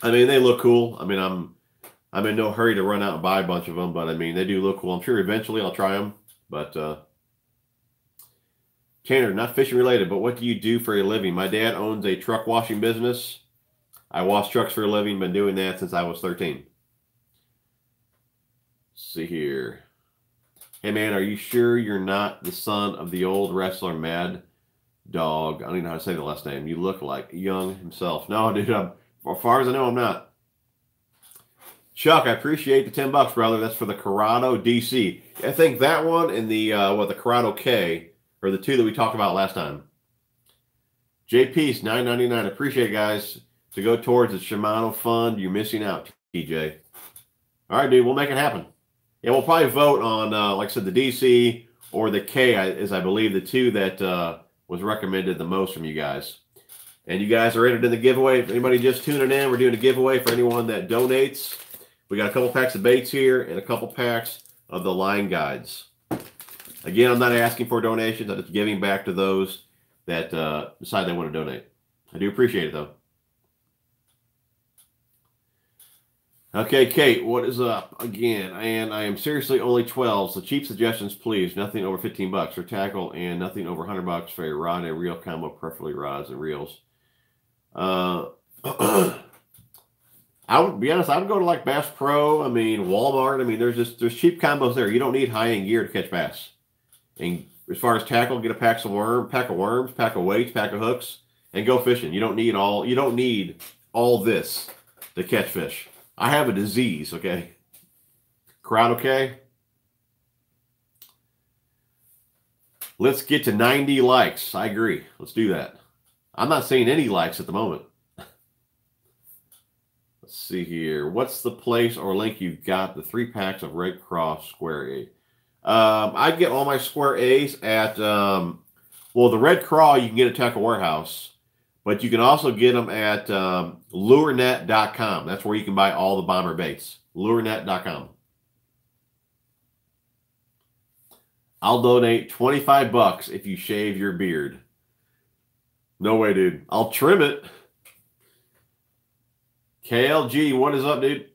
I mean, they look cool. I mean, I'm in no hurry to run out and buy a bunch of them, but I mean, they do look cool. I'm sure eventually I'll try them. But Tanner, not fishing related, but what do you do for a living? My dad owns a truck washing business. I wash trucks for a living. Been doing that since I was 13. Let's see here. Hey man, are you sure you're not the son of the old wrestler Mad Dog? I don't even know how to say the last name. You look like Young himself. No, dude, as far as I know, I'm not. Chuck, I appreciate the $10, brother. That's for the Corrado DC. I think that one and the the Corrado K are the two that we talked about last time. JP's $9.99. Appreciate it, guys. To go towards the Shimano fund, you're missing out, TJ. All right, dude, we'll make it happen. Yeah, we'll probably vote on, like I said, the DC or the K, as I believe the two that was recommended the most from you guys. And you guys are entered in the giveaway. If anybody just tuning in, we're doing a giveaway for anyone that donates. We got a couple packs of baits here and a couple packs of the line guides. Again, I'm not asking for donations. I'm just giving back to those that decide they want to donate. I do appreciate it, though. Okay, Kate, what is up? Again, and I am seriously only 12, so cheap suggestions, please. Nothing over 15 bucks for tackle and nothing over 100 bucks for a rod and reel combo, preferably rods and reels. I would be honest, I would go to like Bass Pro. I mean, Walmart. I mean, there's cheap combos there. You don't need high-end gear to catch bass. And as far as tackle, get a pack of worms, pack of weights, pack of hooks, and go fishing. You don't need all this to catch fish. I have a disease, okay? Crowd okay? Let's get to 90 likes. I agree. Let's do that. I'm not seeing any likes at the moment. Let's see here. What's the place or link you've got the 3 packs of Red Cross Square 8? I get all my square A's at, well, the Red Craw you can get at Tackle Warehouse, but you can also get them at lurenet.com. That's where you can buy all the bomber baits. Lurenet.com. I'll donate 25 bucks if you shave your beard. No way, dude. I'll trim it. KLG, what is up, dude?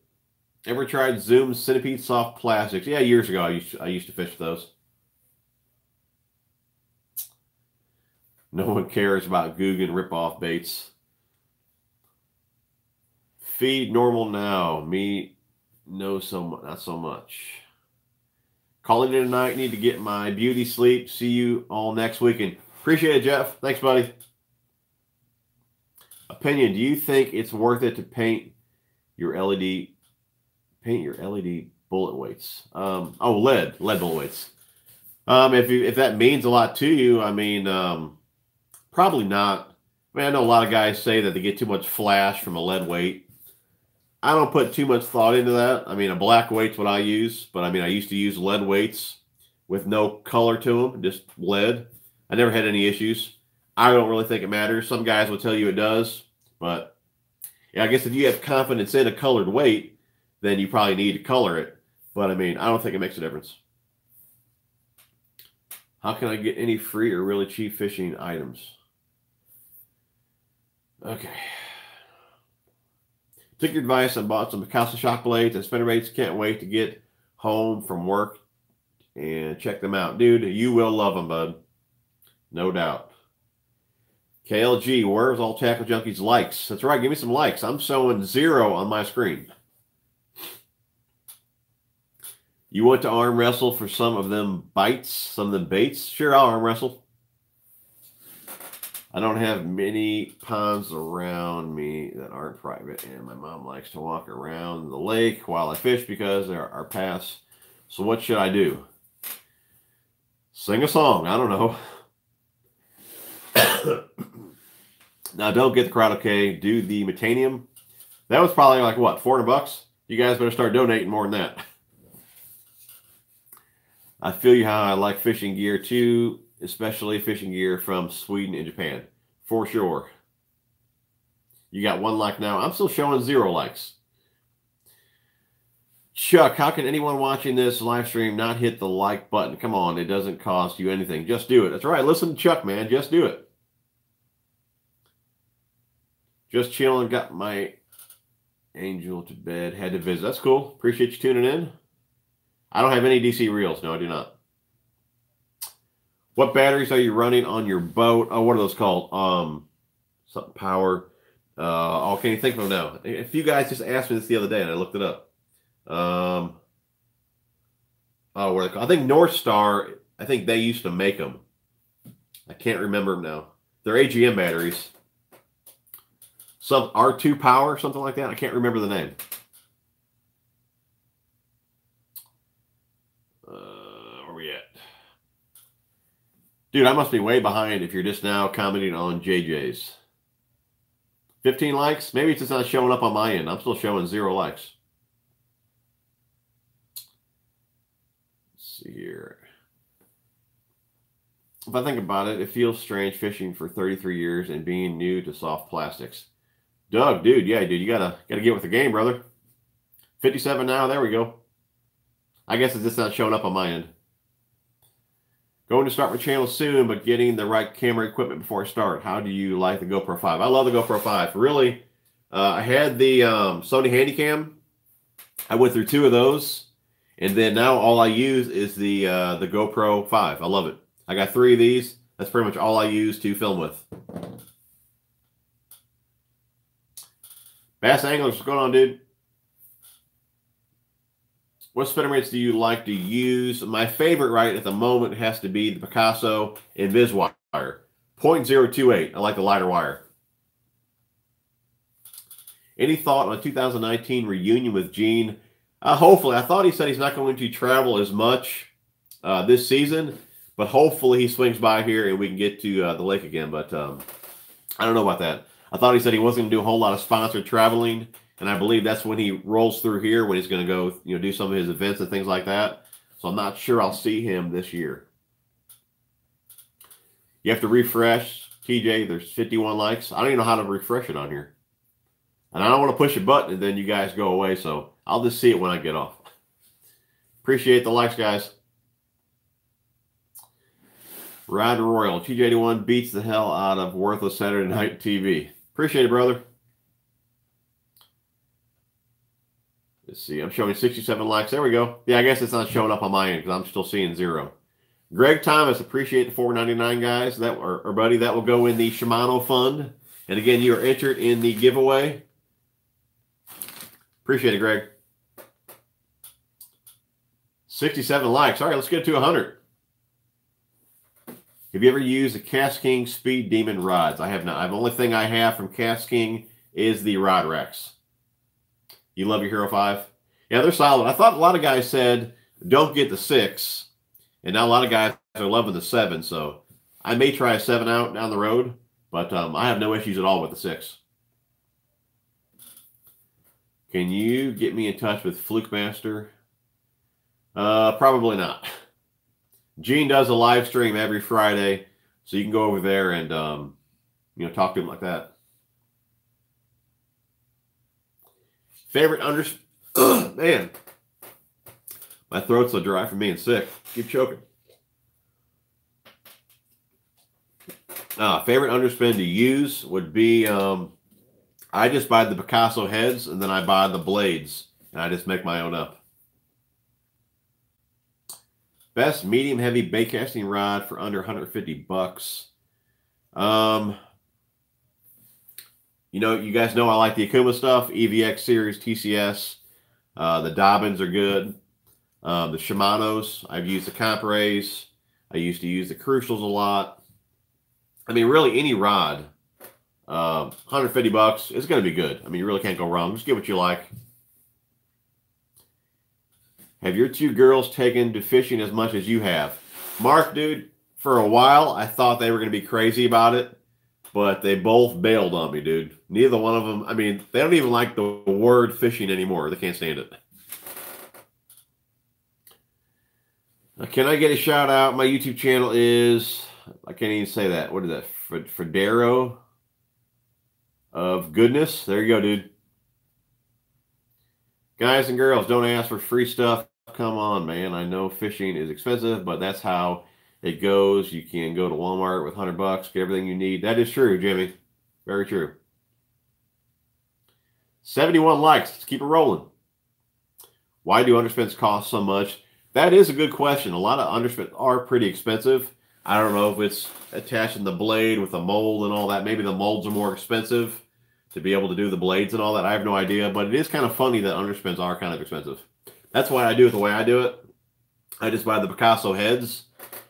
Ever tried Zoom Centipede soft plastics? Yeah, years ago I used to fish those. No one cares about Googan rip-off baits. Feed normal now. Me, no, not so much. Calling it tonight. Need to get my beauty sleep. See you all next weekend. Appreciate it, Jeff. Thanks, buddy. Opinion: do you think it's worth it to paint your LED bullet weights? Lead bullet weights. If that means a lot to you, I mean, probably not. I mean, I know a lot of guys say that they get too much flash from a lead weight. I don't put too much thought into that. I mean, a black weight's what I use, but I mean, I used to use lead weights with no color to them, just lead. I never had any issues. I don't really think it matters. Some guys will tell you it does, but yeah, I guess if you have confidence in a colored weight, then you probably need to color it. But I mean, I don't think it makes a difference. How can I get any free or really cheap fishing items? Okay. Took your advice and bought some Picasso shock blades and spinnerbaits. Can't wait to get home from work and check them out. Dude, you will love them, bud. No doubt. KLG, where's all Tackle Junkies likes? That's right, give me some likes. I'm showing 0 on my screen. You want to arm wrestle for some of them bites, some of them baits? Sure, I'll arm wrestle. I don't have many ponds around me that aren't private, and my mom likes to walk around the lake while I fish because there are paths. So what should I do? Sing a song. I don't know. Now, don't get the crowd okay. Do the Metanium. That was probably like, what, 400 bucks? You guys better start donating more than that. I feel you how I like fishing gear too, especially fishing gear from Sweden and Japan. For sure. You got 1 like now. I'm still showing 0 likes. Chuck, how can anyone watching this live stream not hit the like button? Come on, it doesn't cost you anything. Just do it. That's right. Listen to Chuck, man. Just do it. Just chilling. Got my angel to bed. Had to visit. That's cool. Appreciate you tuning in. I don't have any DC reels. No, I do not. What batteries are you running on your boat? Oh, what are those called? Something power. Oh, can you think of them now? A few guys just asked me this the other day, and I looked it up. Oh, what are they called? I think North Star. I think they used to make them. I can't remember them now. They're AGM batteries. Some R2 power, something like that. I can't remember the name. Where we at? Dude, I must be way behind if you're just now commenting on JJ's. 15 likes? Maybe it's just not showing up on my end. I'm still showing 0 likes. Let's see here. If I think about it, it feels strange fishing for 33 years and being new to soft plastics. Doug, dude, yeah, dude, you gotta get with the game, brother. 57 now, there we go. I guess it's just not showing up on my end. Going to start my channel soon, but getting the right camera equipment before I start. How do you like the GoPro 5? I love the GoPro 5. Really, I had the Sony Handycam. I went through 2 of those, and then now all I use is the GoPro 5. I love it. I got 3 of these. That's pretty much all I use to film with. Bass Anglers, what's going on, dude? What spinnerbaits do you like to use? My favorite right at the moment has to be the Picasso Inviswire. 0.028. I like the lighter wire. Any thought on a 2019 reunion with Gene? Hopefully. I thought he said he's not going to travel as much this season, but hopefully he swings by here and we can get to the lake again. But I don't know about that. I thought he said he wasn't going to do a whole lot of sponsored traveling, and I believe that's when he rolls through here, when he's going to go, do some of his events and things like that. So I'm not sure I'll see him this year. You have to refresh, TJ. There's 51 likes. I don't even know how to refresh it on here. And I don't want to push a button and then you guys go away. So I'll just see it when I get off. Appreciate the likes, guys. Rod Royal, TJ81 beats the hell out of worthless Saturday Night TV. Appreciate it, brother. Let's see. I'm showing 67 likes. There we go. Yeah, I guess it's not showing up on my end because I'm still seeing 0. Greg Thomas, appreciate the $4.99, guys. That or buddy, that will go in the Shimano fund. And again, you are entered in the giveaway. Appreciate it, Greg. 67 likes. All right, let's get to 100. Have you ever used the Cast King Speed Demon rods? I have not. The only thing I have from Cast King is the Rod Rex. You love your Hero 5? Yeah, they're solid. I thought a lot of guys said, don't get the 6. And now a lot of guys are loving the 7. So I may try a 7 out down the road. But I have no issues at all with the 6. Can you get me in touch with Fluke Master? Probably not. Gene does a live stream every Friday, so you can go over there and talk to him like that. Favorite man, my throat's so dry from being sick. Keep choking. Favorite underspin to use would be I just buy the Picasso heads and then I buy the blades and I just make my own up. Best medium heavy bait casting rod for under 150 bucks. You guys know I like the Okuma stuff, EVX series, TCS. The Dobbins are good. The Shimanos, I've used the Comprays. I used to use the Crucials a lot. I mean, really any rod, 150 bucks, it's going to be good. I mean, you really can't go wrong. Just get what you like. Have your 2 girls taken to fishing as much as you have? Mark, dude, for a while, I thought they were going to be crazy about it, but they both bailed on me, dude. Neither one of them, I mean, they don't even like the word fishing anymore. They can't stand it. Can I get a shout out? My YouTube channel is, I can't even say that. What is that? Fredero of Goodness. There you go, dude. Guys and girls, don't ask for free stuff. Come on, man. I know fishing is expensive, but that's how it goes. You can go to Walmart with 100 bucks, get everything you need. That is true, Jimmy. Very true. 71 likes. Let's keep it rolling. Why do underspins cost so much? That is a good question. A lot of underspins are pretty expensive. I don't know if it's attaching the blade with the mold and all that. Maybe the molds are more expensive to be able to do the blades and all that. I have no idea, but it is kind of funny that underspins are kind of expensive. That's why I do it the way I do it. I just buy the Picasso heads,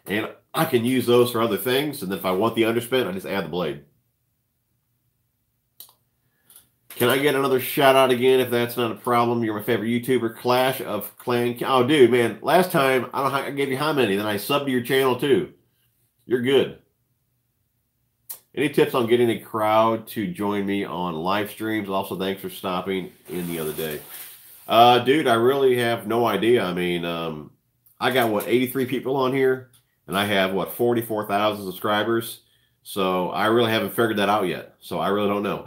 and I can use those for other things. And then if I want the underspin, I just add the blade. Can I get another shout out again if that's not a problem? You're my favorite YouTuber, Clash of Clan. Oh, dude, man, last time, I don't know, I gave you how many. Then I subbed to your channel too. You're good. Any tips on getting a crowd to join me on live streams? Also, thanks for stopping in the other day. Dude, I really have no idea. I mean, I got, 83 people on here, and I have, 44,000 subscribers. So I really haven't figured that out yet. So I really don't know.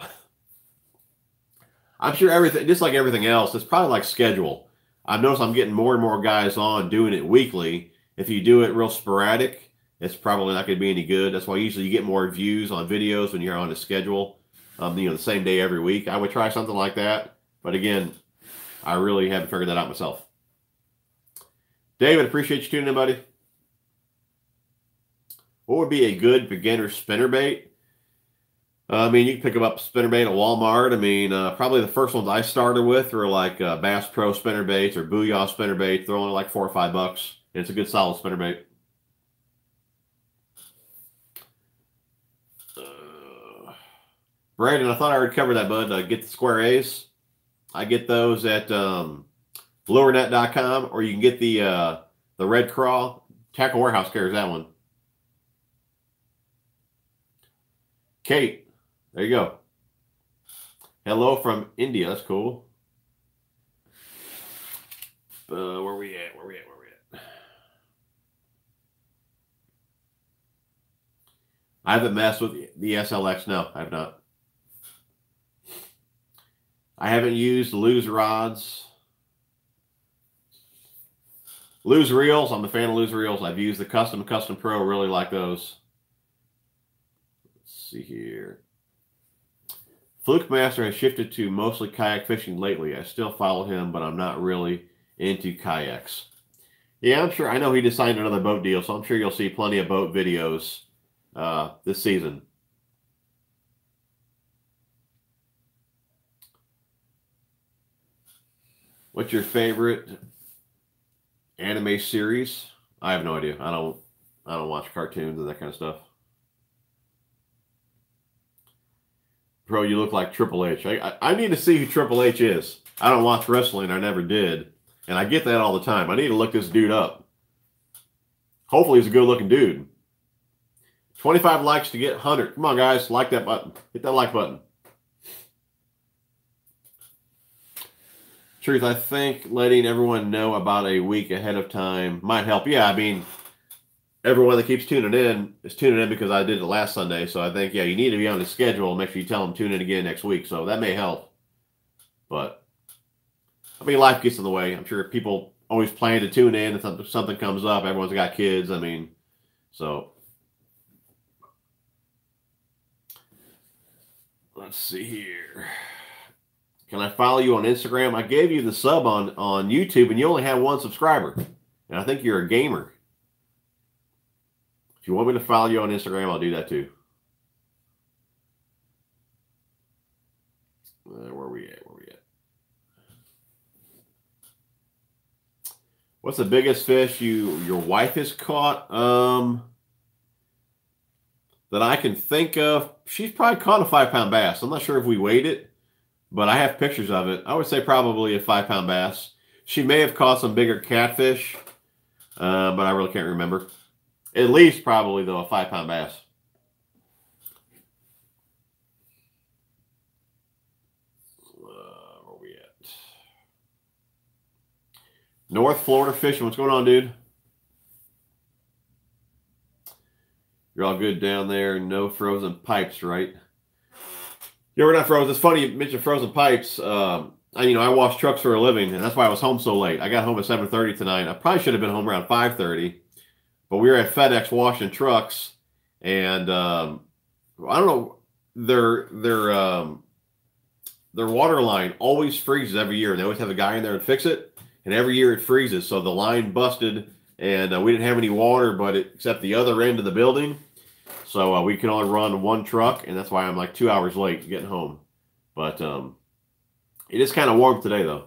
I'm sure everything, just like everything else, it's probably like schedule. I've noticed I'm getting more and more guys on doing it weekly. If you do it real sporadic, it's probably not going to be any good. That's why usually you get more views on videos when you're on a schedule, the same day every week. I would try something like that. But again, I really haven't figured that out myself. David, appreciate you tuning in, buddy. What would be a good beginner spinnerbait? I mean, you can pick them up spinnerbait at Walmart. I mean, probably the first ones I started with were like Bass Pro spinnerbaits or Booyah spinnerbaits. They're only like $4 or $5. And it's a good solid spinnerbait. Brandon, I thought I already covered that, bud. Get the square A's. I get those at lures.net.com, or you can get the Red Craw. Tackle Warehouse carries that one. Kate, there you go. Hello from India. That's cool. Where we at? Where we at? I haven't messed with the SLX. No, I have not. I haven't used loose rods. Loose reels. I'm a fan of loose reels. I've used the Custom Pro. Really like those. Let's see here. Fluke Master has shifted to mostly kayak fishing lately. I still follow him, but I'm not really into kayaks. Yeah, I'm sure. I know he just signed another boat deal, so I'm sure you'll see plenty of boat videos this season. What's your favorite anime series? I have no idea. I don't watch cartoons and that kind of stuff. Bro, you look like Triple H. I need to see who Triple H is. I don't watch wrestling. I never did. And I get that all the time. I need to look this dude up. Hopefully he's a good-looking dude. 25 likes to get 100. Come on, guys. Like that button. Hit that like button. Truth, I think letting everyone know about a week ahead of time might help. Yeah, I mean, everyone that keeps tuning in is tuning in because I did it last Sunday. So I think, yeah, you need to be on the schedule. Make sure you tell them tune in again next week. So that may help. But, I mean, life gets in the way. I'm sure people always plan to tune in if something comes up. Everyone's got kids. I mean, so. Let's see here. Can I follow you on Instagram? I gave you the sub on YouTube, and you only have 1 subscriber. And I think you're a gamer. If you want me to follow you on Instagram, I'll do that too. Where we at? What's the biggest fish your wife has caught? That I can think of. She's probably caught a 5-pound bass. I'm not sure if we weighed it, but I have pictures of it. I would say probably a 5-pound bass. She may have caught some bigger catfish, but I really can't remember. At least probably, though, a 5-pound bass. Where are we at? North Florida fishing. What's going on, dude? You're all good down there. No frozen pipes, right? Yeah, we're not frozen. It's funny you mentioned frozen pipes. I wash trucks for a living, and that's why I was home so late. I got home at 7:30 tonight. I probably should have been home around 5:30, but we were at FedEx washing trucks, and I don't know, their water line always freezes every year. They always have a guy in there to fix it, and every year it freezes. So the line busted, and we didn't have any water, except the other end of the building. So we can only run 1 truck, and that's why I'm like 2 hours late getting home. But it is kind of warm today, though.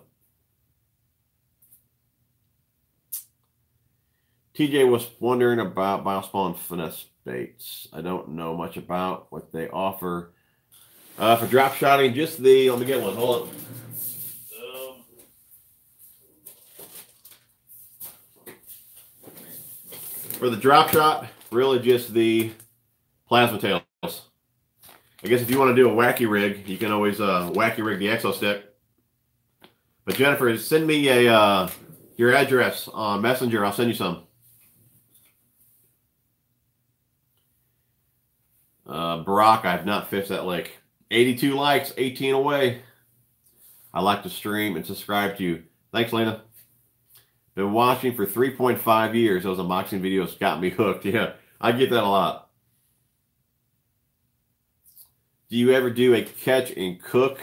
TJ was wondering about Biospawn finesse baits. I don't know much about what they offer for drop shotting. Just let me get one. Hold on. For the drop shot, really just the plasma tails. I guess if you want to do a wacky rig, you can always wacky rig the exo stick. But Jennifer, send me your address on Messenger. I'll send you some. Barack, I have not fished that lake. 82 likes, 18 away. I like to stream and subscribe to you. Thanks, Lena. Been watching for 3.5 years. Those unboxing videos got me hooked. Yeah, I get that a lot. Do you ever do a catch and cook?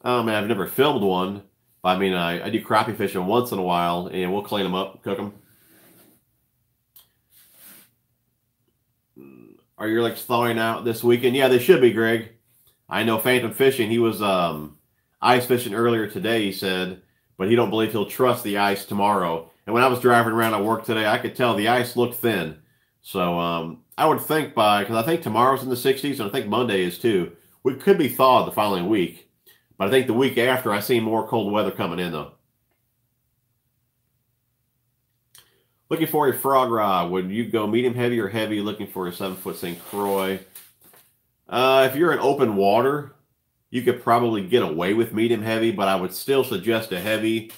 I've never filmed one. I mean, I do crappie fishing once in a while, and we'll clean them up, cook them. Are your lakes thawing out this weekend? Yeah, they should be, Greg. I know Phantom Fishing, he was ice fishing earlier today, he said, but he don't believe he'll trust the ice tomorrow. And when I was driving around at work today, I could tell the ice looked thin. So I would think because I think tomorrow's in the 60s, and I think Monday is too. We could be thawed the following week. But I think the week after, I see more cold weather coming in, though. Looking for a frog rod. Would you go medium heavy or heavy looking for a 7-foot St. Croix? If you're in open water, you could probably get away with medium heavy, but I would still suggest a heavy,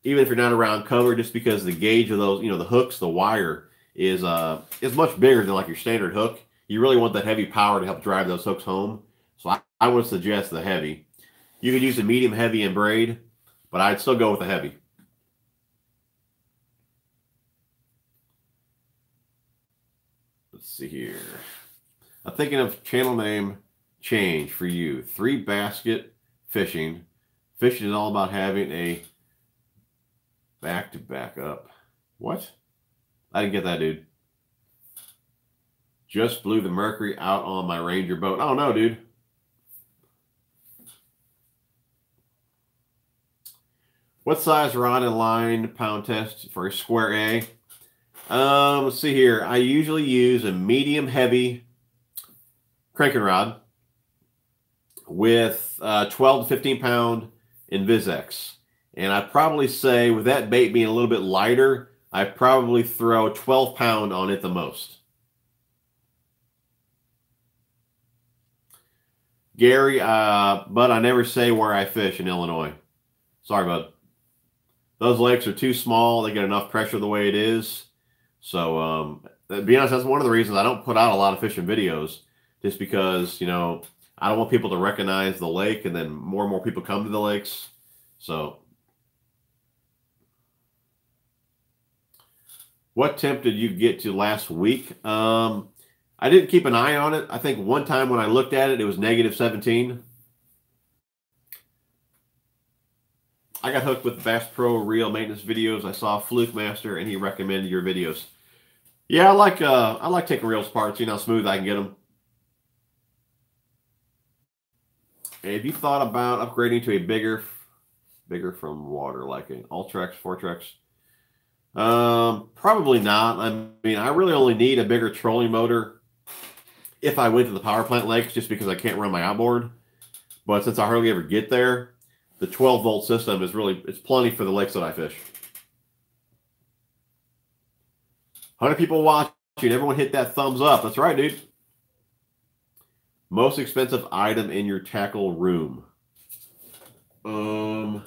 even if you're not around cover, just because the gauge of those, the hooks, the wire is much bigger than like your standard hook. you really want that heavy power to help drive those hooks home. So I would suggest the heavy. You could use a medium, heavy, and braid, but I'd still go with the heavy. Let's see here. I'm thinking of channel name change for you. 3 basket fishing. Fishing is all about having a back up. What? I didn't get that, dude. Just blew the mercury out on my Ranger boat. Oh, no, dude. What size rod and line pound test for a square A? Let's see here. I usually use a medium heavy cranking rod with 12 to 15 pound InvisX. And I'd probably say with that bait being a little bit lighter, I probably throw 12 pound on it the most. Gary, but I never say where I fish in Illinois. Sorry, bud. Those lakes are too small. They get enough pressure the way it is. So, to be honest, that's one of the reasons I don't put out a lot of fishing videos. Just because, you know, I don't want people to recognize the lake and then more and more people come to the lakes. So, what temp did you get to last week? I didn't keep an eye on it. I think one time when I looked at it, it was -17. I got hooked with Bass Pro reel maintenance videos. I saw Fluke Master, and he recommended your videos. Yeah, I like taking reels apart, seeing how smooth I can get them. And have you thought about upgrading to a bigger from water, like an Ultrex, Fortrex? Probably not. I mean, I really only need a bigger trolling motor if I went to the power plant lakes, just because I can't run my outboard. But since I hardly ever get there, the 12-volt system is it's plenty for the lakes that I fish. 100 people watching. Everyone hit that thumbs up. That's right, dude. Most expensive item in your tackle room. Oh,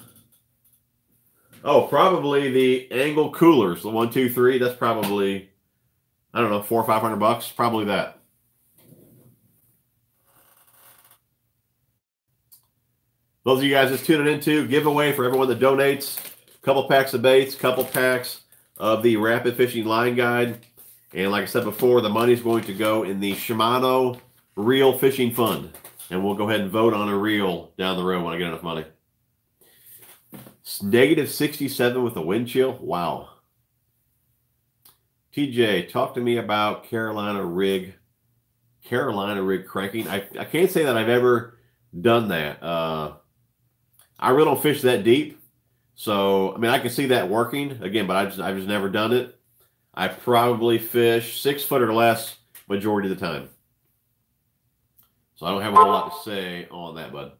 probably the angle coolers. The 1, 2, 3. That's probably, I don't know, $400 or $500. Probably that. Those of you guys just tuning into, giveaway for everyone that donates. A couple packs of baits, couple packs of the Rapid Fishing Line Guide. And like I said before, the money's going to go in the Shimano Reel Fishing Fund. And we'll go ahead and vote on a reel down the road when I get enough money. It's -67 with a wind chill. Wow. TJ, talk to me about Carolina rig cranking. I can't say that I've ever done that. I really don't fish that deep. So, I mean, I can see that working again, but I've just never done it. I probably fish 6 foot or less majority of the time. So I don't have a whole lot to say on that, bud.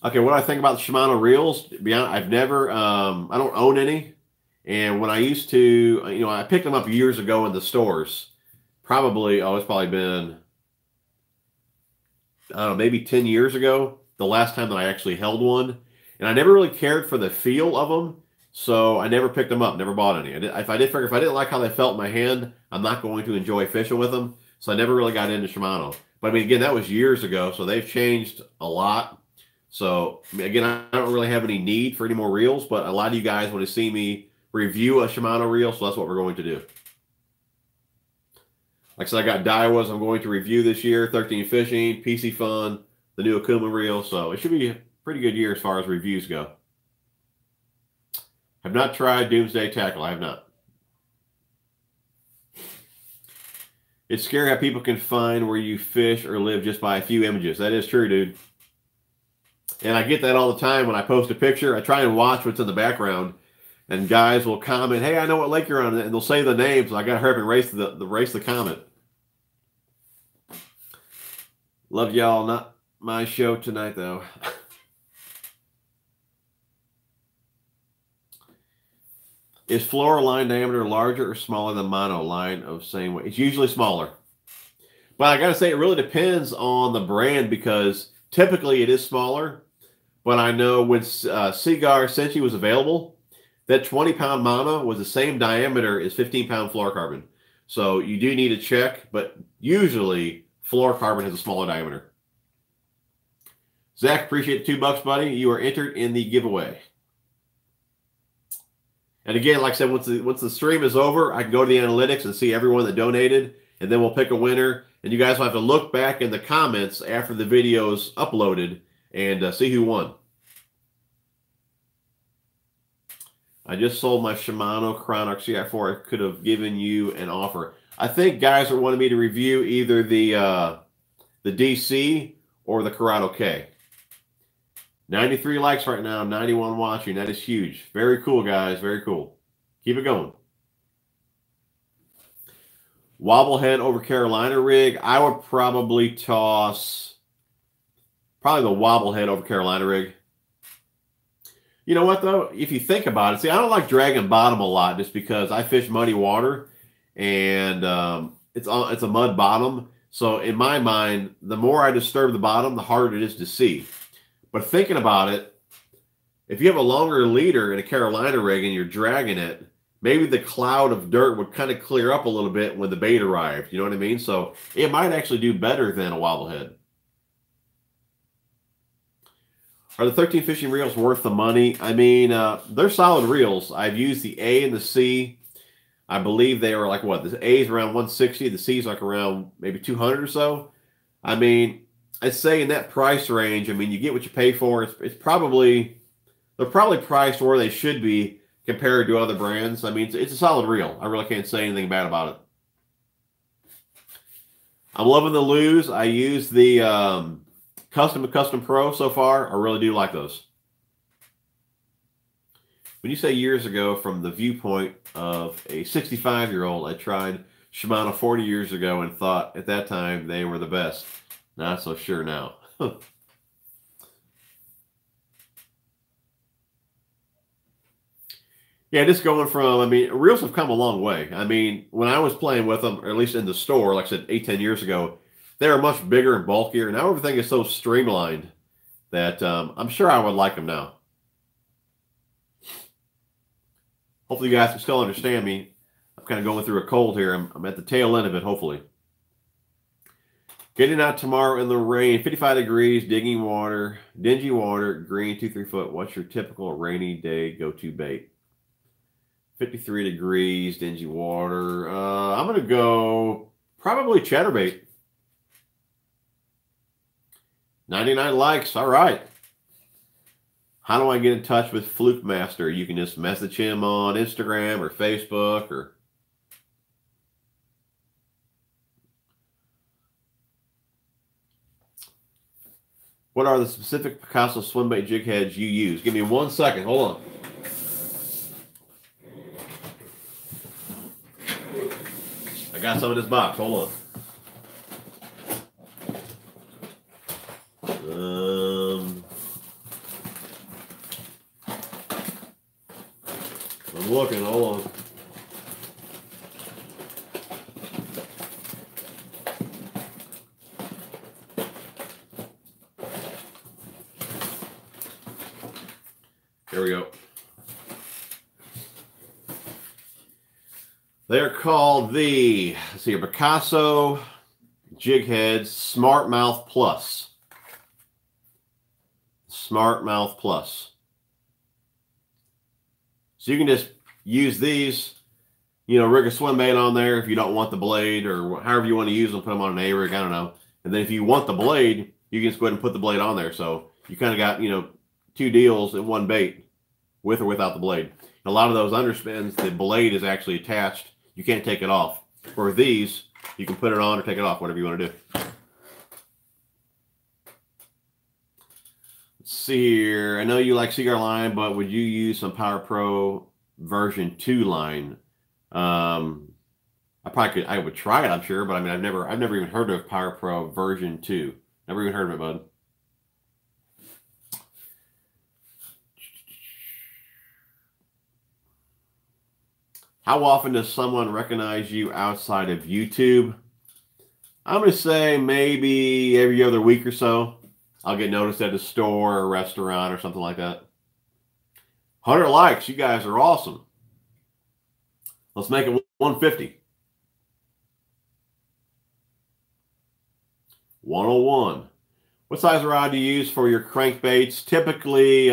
Okay, what do I think about the Shimano reels? To be honest, I've never, I don't own any. And when I used to, you know, I picked them up years ago in the stores. Probably, it's probably been, I don't know, maybe 10 years ago, the last time that I actually held one. And I never really cared for the feel of them. So I never picked them up, never bought any. If I didn't like how they felt in my hand, I'm not going to enjoy fishing with them. So I never really got into Shimano. But I mean, again, that was years ago. So they've changed a lot. So again, I don't really have any need for any more reels, but a lot of you guys want to see me review a Shimano reel. So that's what we're going to do. Like I said, I got Daiwas I'm going to review this year, 13 Fishing, PC Fun, the new Okuma reel. So it should be a pretty good year as far as reviews go. Have not tried Doomsday Tackle. I have not. It's scary how people can find where you fish or live just by a few images. That is true, dude. And I get that all the time when I post a picture. I try and watch what's in the background. And guys will comment, hey, I know what lake you're on. And they'll say the name, so I got to hurry up and race the comment. Love y'all. Not my show tonight, though. Is fluoro line diameter larger or smaller than mono line of same weight? It's usually smaller. But I got to say, it really depends on the brand because typically it is smaller. But I know when Seagar Senshi was available, that 20-pound mono was the same diameter as 15-pound fluorocarbon. So you do need to check, but usually fluorocarbon has a smaller diameter. Zach, appreciate the $2, buddy. You are entered in the giveaway. And again, like I said, once the stream is over, I can go to the analytics and see everyone that donated, and then we'll pick a winner. And you guys will have to look back in the comments after the video is uploaded and see who won. I just sold my Shimano Chronox CI4. I could have given you an offer. I think guys are wanting me to review either the DC or the Corrado K. 93 likes right now, 91 watching. That is huge. Very cool, guys. Very cool. Keep it going. Wobblehead over Carolina rig. I would probably toss the Wobblehead over Carolina rig. You know what, though? If you think about it, see, I don't like dragging bottom a lot just because I fish muddy water, and it's a mud bottom. So in my mind, the more I disturb the bottom, the harder it is to see. But thinking about it, if you have a longer leader in a Carolina rig and you're dragging it, maybe the cloud of dirt would kind of clear up a little bit when the bait arrived. You know what I mean? So it might actually do better than a wobblehead. Are the 13 fishing reels worth the money? I mean, they're solid reels. I've used the A and the C. I believe they were like, what? The A is around 160. The C is like around maybe 200 or so. I mean, I'd say in that price range, I mean, you get what you pay for. They're probably priced where they should be compared to other brands. I mean, it's a solid reel. I really can't say anything bad about it. I'm loving the Lures. I use the Custom Pro so far. I really do like those. When you say years ago, from the viewpoint of a 65-year-old, I tried Shimano 40 years ago and thought at that time they were the best. Not so sure now. Yeah, just going from, I mean, reels have come a long way. I mean, when I was playing with them, or at least in the store, like I said, 8-10 years ago, they were much bigger and bulkier. Now everything is so streamlined that I'm sure I would like them now. Hopefully you guys can still understand me. I'm kind of going through a cold here. I'm at the tail end of it, hopefully. Getting out tomorrow in the rain, 55 degrees, digging water, dingy water, green, 2-3 foot. What's your typical rainy day go-to bait? 53 degrees, dingy water. I'm going to go probably Chatterbait. 99 likes. All right. How do I get in touch with Fluke Master? You can just message him on Instagram or Facebook or... What are the specific Picasso swim bait jig heads you use? Give me 1 second. Hold on. I got some in this box. Hold on. I'm looking. Hold on. Here we go. They're called the, let's see, Picasso Jig Heads Smart Mouth Plus. Smart Mouth Plus. So you can just use these, you know, rig a swim bait on there if you don't want the blade, or however you want to use them, put them on an A-rig, I don't know. And then if you want the blade, you can just go ahead and put the blade on there. So you kind of got, you know, 2 deals in one bait, with or without the blade. A lot of those underspins, the blade is actually attached. You can't take it off. For these, you can put it on or take it off, whatever you want to do. Let's see here. I know you like Cigar line, but would you use some Power Pro version 2 line? I would try it, I'm sure, but I mean, I've never even heard of Power Pro version 2. Never even heard of it, bud. How often does someone recognize you outside of YouTube? I'm going to say maybe every other week or so. I'll get noticed at a store or a restaurant or something like that. 100 likes. You guys are awesome. Let's make it 150. 101. What size rod do you use for your crankbaits? Typically,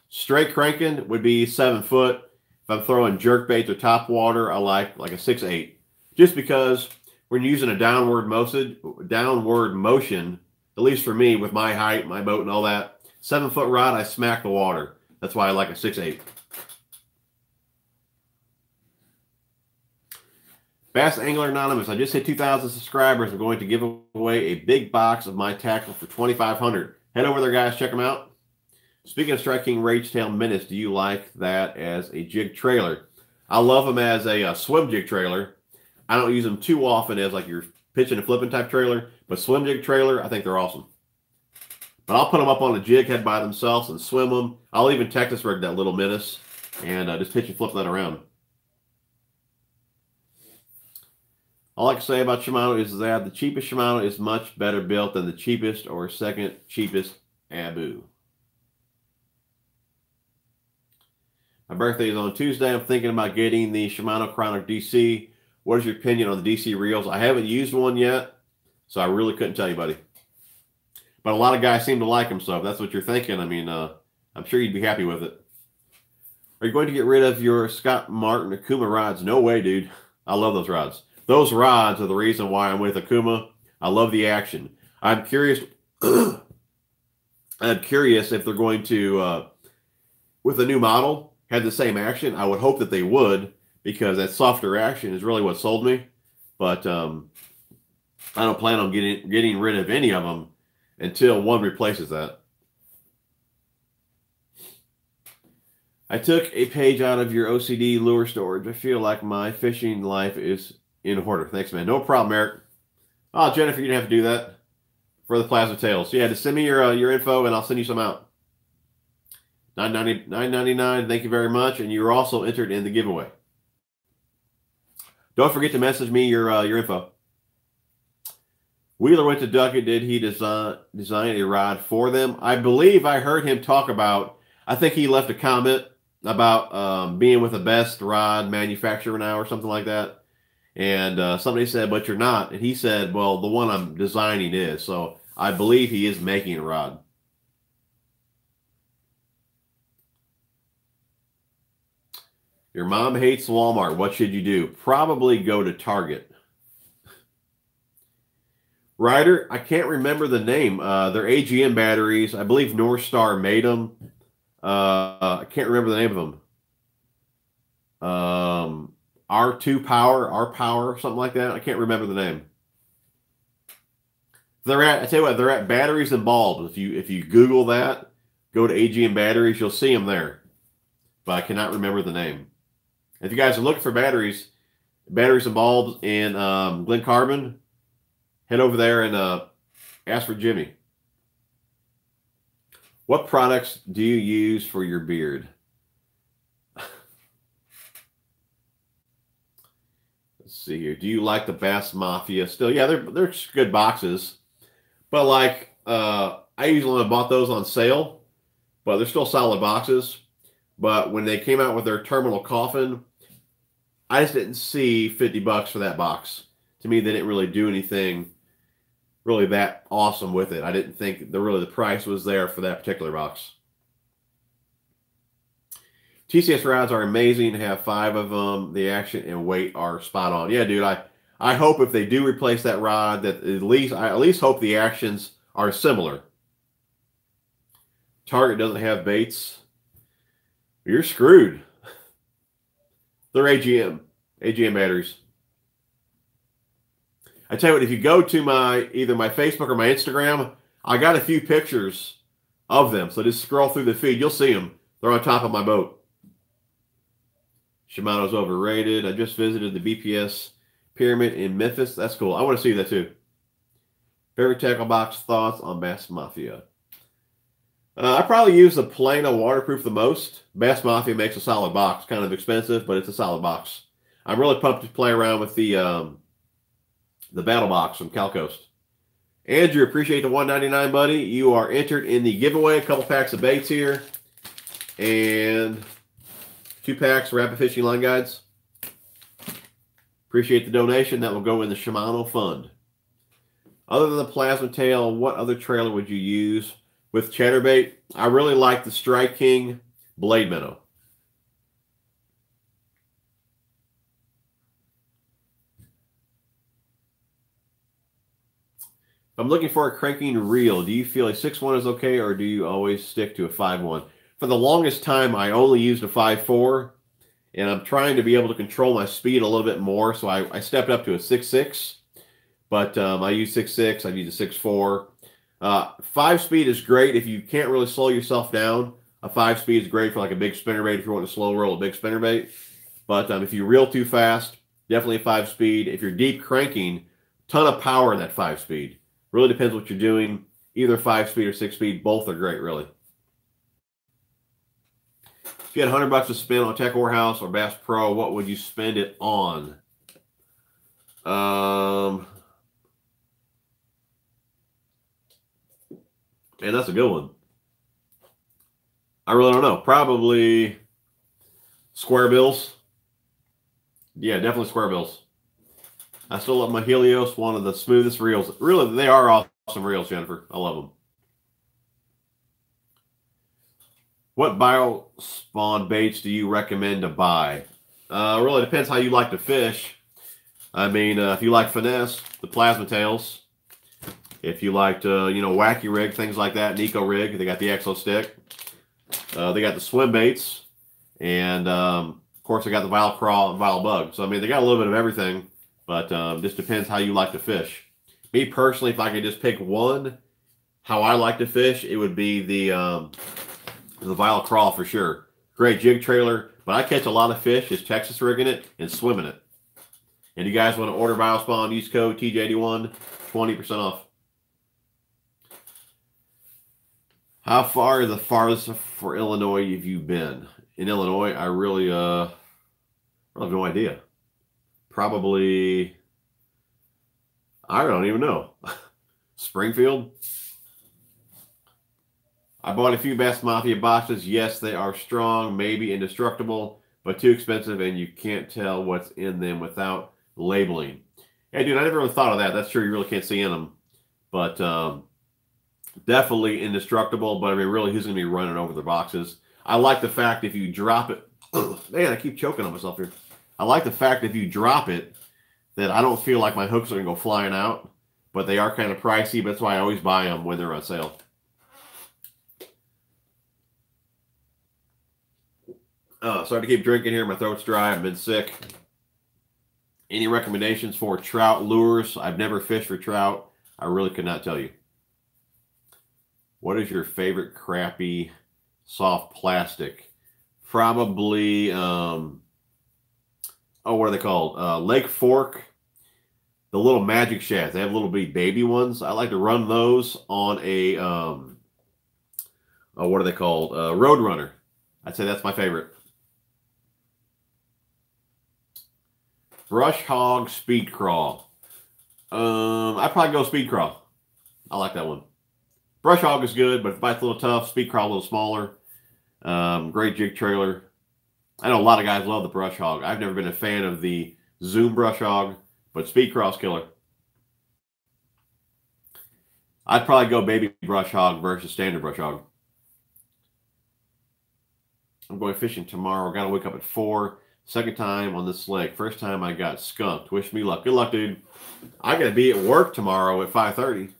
straight cranking would be 7 foot. If I'm throwing jerkbaits or top water, I like a 6/8. Just because when you're using a downward motion, at least for me, with my height, my boat, and all that, 7 foot rod, I smack the water. That's why I like a 6/8. Bass Angler Anonymous, I just hit 2,000 subscribers. I'm going to give away a big box of my tackle for $2,500. Head over there, guys. Check them out. Speaking of Strike King Rage Tail Menace, do you like that as a jig trailer? I love them as a swim jig trailer. I don't use them too often as like your pitching and flipping type trailer, but swim jig trailer, I think they're awesome. But I'll put them up on a jig head by themselves and swim them. I'll even Texas rig that little Menace and just pitch and flip that around. All I can say about Shimano is that the cheapest Shimano is much better built than the cheapest or second cheapest Abu. My birthday is on Tuesday. I'm thinking about getting the Shimano Chronic DC. What is your opinion on the DC reels? I haven't used one yet, so I really couldn't tell you, buddy. But a lot of guys seem to like them, so if that's what you're thinking, I mean, I'm sure you'd be happy with it. Are you going to get rid of your Scott Martin Okuma rods? No way, dude. I love those rods. Those rods are the reason why I'm with Okuma. I love the action. I'm curious. I'm curious if they're going to, with a new model, have the same action. I would hope that they would, because that softer action is really what sold me. But I don't plan on getting rid of any of them until one replaces that. I took a page out of your OCD lure storage. I feel like my fishing life is in order. Thanks, man. No problem, Eric. Oh, Jennifer, you didn't have to do that for the plasma tails. So yeah, just send me your info and I'll send you some out. $9.99. Thank you very much. And you're also entered in the giveaway. Don't forget to message me your info. Wheeler went to Duckett. Did he design a rod for them? I believe I heard him talk about, I think he left a comment about being with the best rod manufacturer now or something like that. And somebody said, but you're not. And he said, well, the one I'm designing is. So I believe he is making a rod. Your mom hates Walmart. What should you do? Probably go to Target. Ryder, I can't remember the name. They're AGM batteries. I believe North Star made them. I can't remember the name of them. R2 Power, R Power, something like that. I can't remember the name. I tell you what, they're at Batteries and Bulbs. If you Google that, go to AGM batteries, you'll see them there. But I cannot remember the name. If you guys are looking for batteries and bulbs in Glen Carbon, head over there and ask for Jimmy. What products do you use for your beard? Let's see here. Do you like the Bass Mafia still? Yeah, they're good boxes. But like, I usually bought those on sale, but they're still solid boxes. But when they came out with their terminal coffin, I just didn't see 50 bucks for that box. To me, they didn't really do anything really that awesome with it. I didn't think the price was there for that particular box. TCS rods are amazing. To have 5 of them. The action and weight are spot on. Yeah, dude, I hope if they do replace that rod, that I at least hope the actions are similar. Target doesn't have baits. You're screwed. They're AGM batteries. I tell you what, if you go to either my Facebook or my Instagram, I got a few pictures of them. So just scroll through the feed. You'll see them. They're on top of my boat. Shimano's overrated. I just visited the BPS Pyramid in Memphis. That's cool. I want to see that too. Favorite tackle box thoughts on Bass Mafia? I probably use the Plano waterproof the most. Bass Mafia makes a solid box. Kind of expensive, but it's a solid box. I'm really pumped to play around with the Battle Box from Cal Coast. Andrew, appreciate the $1.99, buddy. You are entered in the giveaway. A couple packs of baits here. And 2 packs of rapid fishing line guides. Appreciate the donation. That will go in the Shimano fund. Other than the plasma tail, what other trailer would you use with chatterbait? I really like the Strike King blade minnow. I'm looking for a cranking reel. Do you feel a 6.1 is okay, or do you always stick to a 5.1? For the longest time, I only used a 5.4, and I'm trying to be able to control my speed a little bit more, so I stepped up to a 6.6. But I use 6.6. I use a 6.4. 5-speed is great if you can't really slow yourself down. A 5-speed is great for like a big spinnerbait if you want to slow roll a big spinnerbait. But if you reel too fast, definitely a 5-speed. If you're deep cranking, ton of power in that 5-speed. Really depends what you're doing. Either 5-speed or 6-speed, both are great, really. If you had $100 to spend on Tech Warehouse or Bass Pro, what would you spend it on? Man, that's a good one. I really don't know. Probably square bills. Yeah, definitely square bills. I still love my Helios, one of the smoothest reels. Really, they are awesome reels, Jennifer. I love them. What biospawn baits do you recommend to buy? Really depends how you like to fish. I mean, if you like finesse, the plasma tails. If you like to, you know, wacky rig, things like that, Nico rig, they got the Exo stick. They got the swim baits. And, of course, they got the vile crawl and vile bug. So, I mean, they got a little bit of everything. But just depends how you like to fish. Me personally, if I could just pick one, how I like to fish, it would be the vile crawl for sure. Great jig trailer, but I catch a lot of fish just Texas rigging it and swimming it. And you guys want to order Biospawn, use code TJ81, 20% off. How far is the farthest for Illinois have you been? In Illinois, I really have no idea. Probably, I don't even know. Springfield. I bought a few Bass Mafia boxes. Yes, they are strong, maybe indestructible, but too expensive, and you can't tell what's in them without labeling. Hey, dude, I never really thought of that. That's true. You really can't see in them. But definitely indestructible. But I mean, really, who's going to be running over the boxes? I like the fact if you drop it. Man, I keep choking on myself here. I like the fact if you drop it, that I don't feel like my hooks are going to go flying out. But they are kind of pricey. But that's why I always buy them when they're on sale. Sorry to keep drinking here. My throat's dry. I've been sick. Any recommendations for trout lures? I've never fished for trout. I really could not tell you. What is your favorite crappie soft plastic? Probably, what are they called? Lake Fork. The little magic shads. They have little baby ones. I like to run those on a, what are they called? Roadrunner. I'd say that's my favorite. Brush Hog Speed Crawl. I'd probably go Speed Crawl. I like that one. Brush Hog is good, but if it bites a little tough, Speed Crawl a little smaller. Great jig trailer. I know a lot of guys love the Brush Hog. I've never been a fan of the Zoom Brush Hog, but Speed Crawl's killer. I'd probably go Baby Brush Hog versus Standard Brush Hog. I'm going fishing tomorrow. Got to wake up at 4. Second time on this lake. First time I got skunked. Wish me luck. Good luck, dude. I got to be at work tomorrow at 5:30.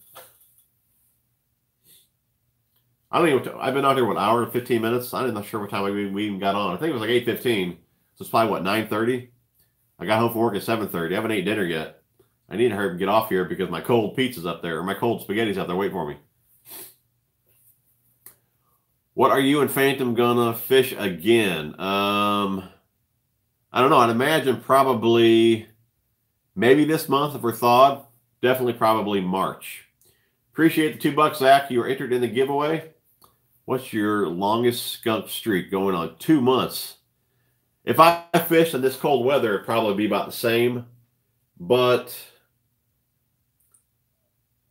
I don't even. I've been out here, what, an hour and 15 minutes? I'm not sure what time we even got on. I think it was like 8:15. So it's probably, what, 9:30? I got home from work at 7:30. I haven't ate dinner yet. I need to hurry and get off here because my cold pizza's up there. Or my cold spaghetti's up there waiting for me. What are you and Phantom gonna fish again? I don't know. I'd imagine probably maybe this month if we're thawed. Definitely probably March. Appreciate the $2, Zach. You were entered in the giveaway. What's your longest skunk streak going on? 2 months. If I fished in this cold weather, it'd probably be about the same. But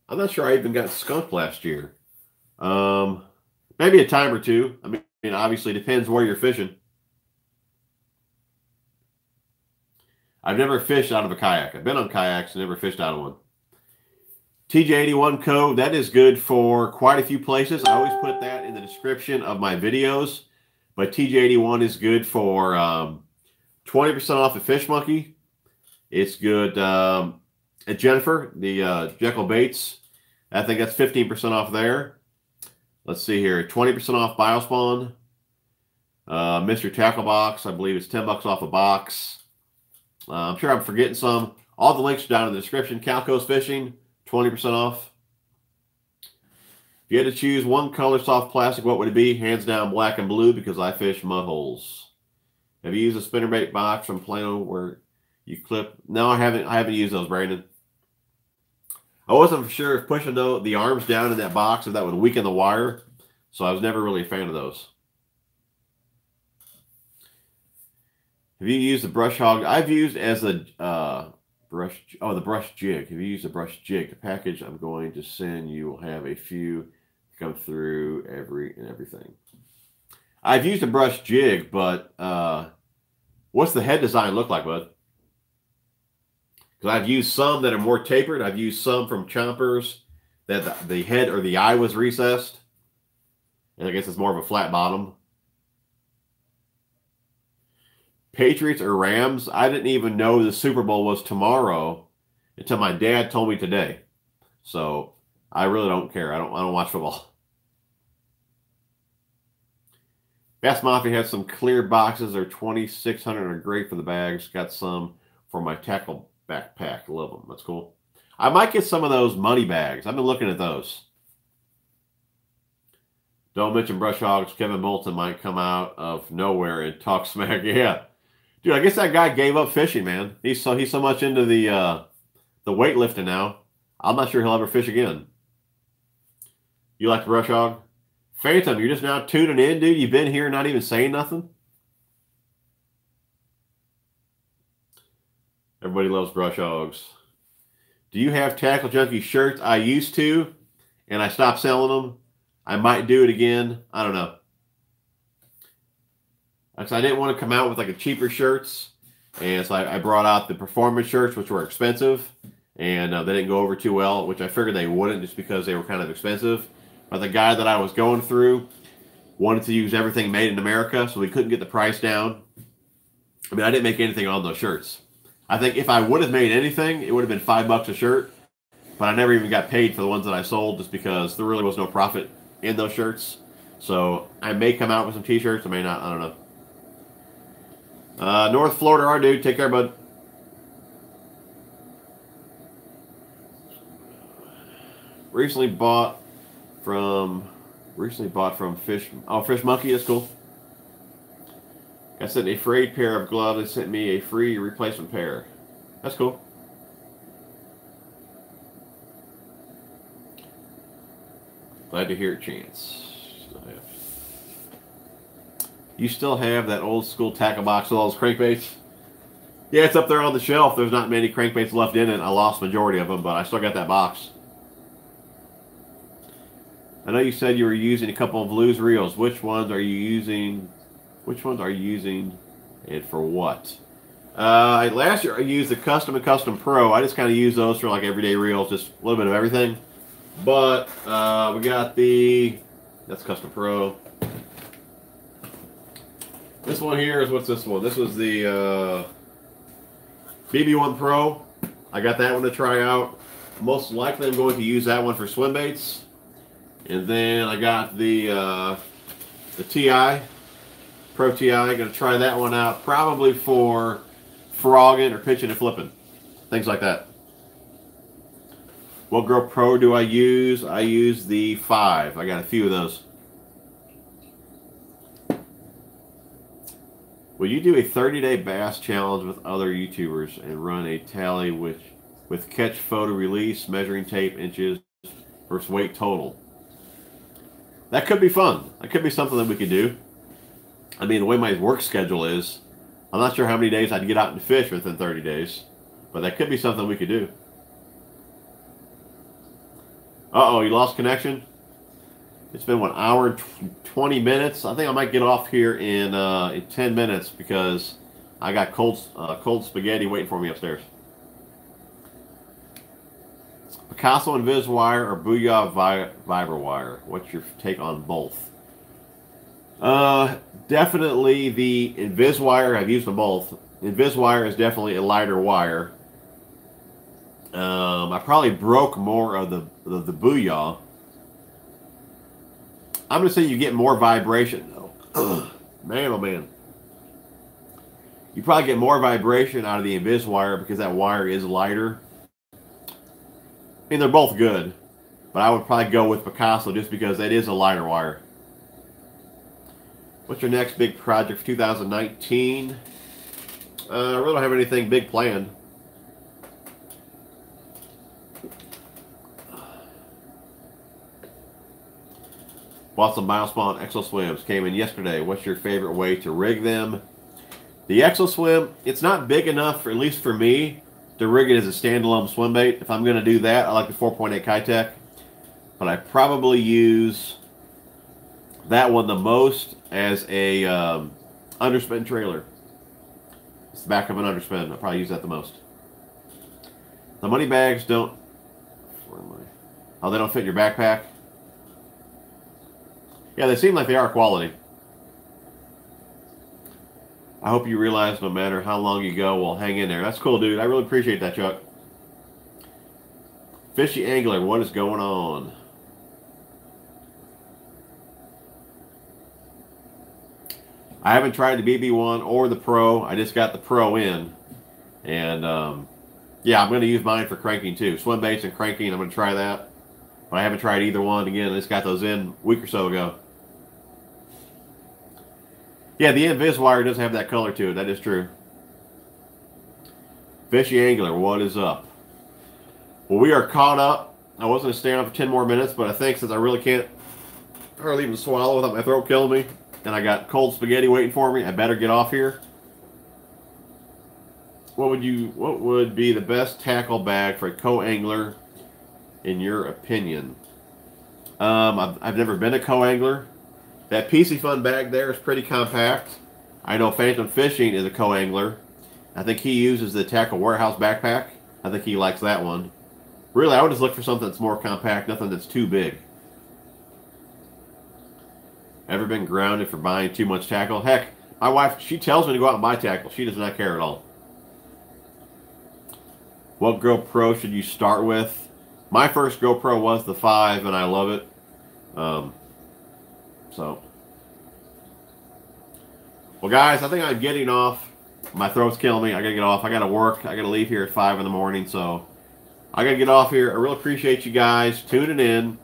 I'm not sure I even got skunked last year. Maybe a time or two. I mean, obviously, it depends where you're fishing. I've never fished out of a kayak. I've been on kayaks and never fished out of one. TJ81 code, that is good for quite a few places. I always put that in the description of my videos. But TJ81 is good for 20% off at Fish Monkey. It's good at Jennifer, the Jekyll Baits. I think that's 15% off there. Let's see here. 20% off Biospawn. Mr. Tackle Box, I believe it's 10 bucks off a box. I'm sure I'm forgetting some. All the links are down in the description. Calco's Fishing, 20% off. If you had to choose one color soft plastic, what would it be? Hands down, black and blue, because I fish mud holes. Have you used a spinnerbait box from Plano where you clip? No, I haven't used those, Brandon. I wasn't for sure if pushing the arms down in that box, if that would weaken the wire. So I was never really a fan of those. Have you used the brush hog? I've used as a the brush jig. Have you used the brush jig? The package I'm going to send you will have a few come through everything. I've used a brush jig, but what's the head design look like, bud? Because I've used some that are more tapered. I've used some from Chompers that the head or the eye was recessed. And I guess it's more of a flat bottom. Patriots or Rams? I didn't even know the Super Bowl was tomorrow until my dad told me today. So I really don't care. I don't watch football. Bass Mafia has some clear boxes. They're $2,600 and are great for the bags. Got some for my tackle backpack. Love them. That's cool. I might get some of those money bags. I've been looking at those. Don't mention brush hogs. Kevin Moulton might come out of nowhere and talk smack. Yeah. Dude, I guess that guy gave up fishing, man. He's so much into the weightlifting now. I'm not sure he'll ever fish again. You like the brush hog? Phantom, you're just now tuning in, dude. You've been here not even saying nothing? Everybody loves brush hogs. Do you have Tackle Junkie shirts? I used to, and I stopped selling them. I might do it again. I don't know. Because I didn't want to come out with like a cheaper shirts. And so I brought out the performance shirts, which were expensive. And they didn't go over too well, which I figured they wouldn't just because they were kind of expensive. But the guy that I was going through wanted to use everything made in America, so we couldn't get the price down. I mean, I didn't make anything on those shirts. I think if I would have made anything, it would have been $5 a shirt. But I never even got paid for the ones that I sold just because there really was no profit in those shirts. So I may come out with some t-shirts, I may not, I don't know. North Florida, our dude. Take care, bud. Recently bought from Fish. Oh, Fish Monkey. That's cool. I sent a frayed pair of gloves. They sent me a free replacement pair. That's cool. Glad to hear it, Chance. You still have that old school tackle box with all those crankbaits? Yeah, it's up there on the shelf. There's not many crankbaits left in it. I lost the majority of them, but I still got that box. I know you said you were using a couple of loose reels. Which ones are you using? Which ones are you using and for what? Last year I used the Custom and Custom Pro. I just kind of use those for like everyday reels, just a little bit of everything. But we got that's Custom Pro. This one here is, what's this one? This was the BB1 Pro. I got that one to try out. Most likely I'm going to use that one for swim baits. And then I got the TI, Pro TI. I'm going to try that one out probably for frogging or pitching and flipping. Things like that. What GoPro do I use? I use the 5. I got a few of those. Will you do a 30-day bass challenge with other YouTubers and run a tally with catch, photo, release, measuring tape, inches versus weight total? That could be fun. That could be something that we could do. I mean, the way my work schedule is, I'm not sure how many days I'd get out and fish within 30 days, but that could be something we could do. Uh-oh, you lost connection? It's been 1 hour and 20 minutes. I think I might get off here in 10 minutes because I got cold spaghetti waiting for me upstairs. Picasso Invis wire or Booyah Vibra wire? What's your take on both? Definitely the Invis wire. I've used them both. Invis wire is definitely a lighter wire. I probably broke more of the Booyah. I'm going to say you get more vibration, though. Man, oh man. You probably get more vibration out of the Invis wire because that wire is lighter. I mean, they're both good, but I would probably go with Picasso just because that is a lighter wire. What's your next big project for 2019? I really don't have anything big planned. Bought some Milespawn Exo Swims. Came in yesterday. What's your favorite way to rig them? The Exo Swim, it's not big enough, at least for me, to rig it as a standalone swim bait. If I'm going to do that, I like the 4.8 Kayak. But I probably use that one the most as a underspin trailer. It's the back of an underspin. I'll probably use that the most. The money bags don't... Oh, they don't fit in your backpack? Yeah, they seem like they are quality. I hope you realize no matter how long you go, we'll hang in there. That's cool, dude. I really appreciate that, Chuck. Fishy Angler, what is going on? I haven't tried the BB1 or the Pro. I just got the Pro in. And, yeah, I'm going to use mine for cranking, too. Swim baits and cranking, I'm going to try that. But I haven't tried either one. Again, I just got those in a week or so ago. Yeah, the Invis wire doesn't have that color to it. That is true. Fishy Angler, what is up? Well, we are caught up. I was going to stay on for 10 more minutes, but I think since I really can't hardly even swallow without my throat killing me, and I got cold spaghetti waiting for me, I better get off here. What would be the best tackle bag for a co-angler, in your opinion? I've never been a co-angler. That PC Fun bag there is pretty compact. I know Phantom Fishing is a co-angler. I think he uses the Tackle Warehouse backpack. I think he likes that one. Really, I would just look for something that's more compact, nothing that's too big. Ever been grounded for buying too much tackle? Heck, my wife, she tells me to go out and buy tackle. She does not care at all. What GoPro should you start with? My first GoPro was the 5, and I love it. Well, guys, I think I'm getting off. My throat's killing me. I gotta get off. I gotta work. I gotta leave here at 5 in the morning, so I gotta get off here. I really appreciate you guys tuning in.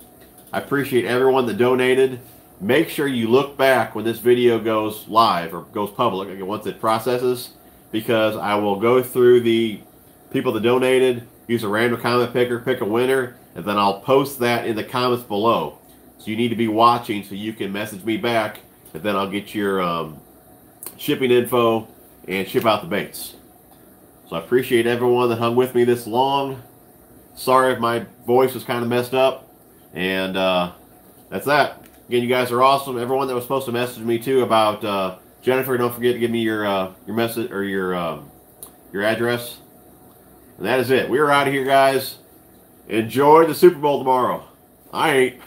I appreciate everyone that donated. Make sure you look back when this video goes live or goes public, once it processes, because I will go through the people that donated, use a random comment picker, pick a winner, and then I'll post that in the comments below. So you need to be watching so you can message me back, and then I'll get your shipping info and ship out the baits. So I appreciate everyone that hung with me this long. Sorry if my voice was kind of messed up. And that's that. Again, you guys are awesome. Everyone that was supposed to message me too about Jennifer, don't forget to give me your message or your address. And that is it. We're out of here, guys. Enjoy the Super Bowl tomorrow. I ain't.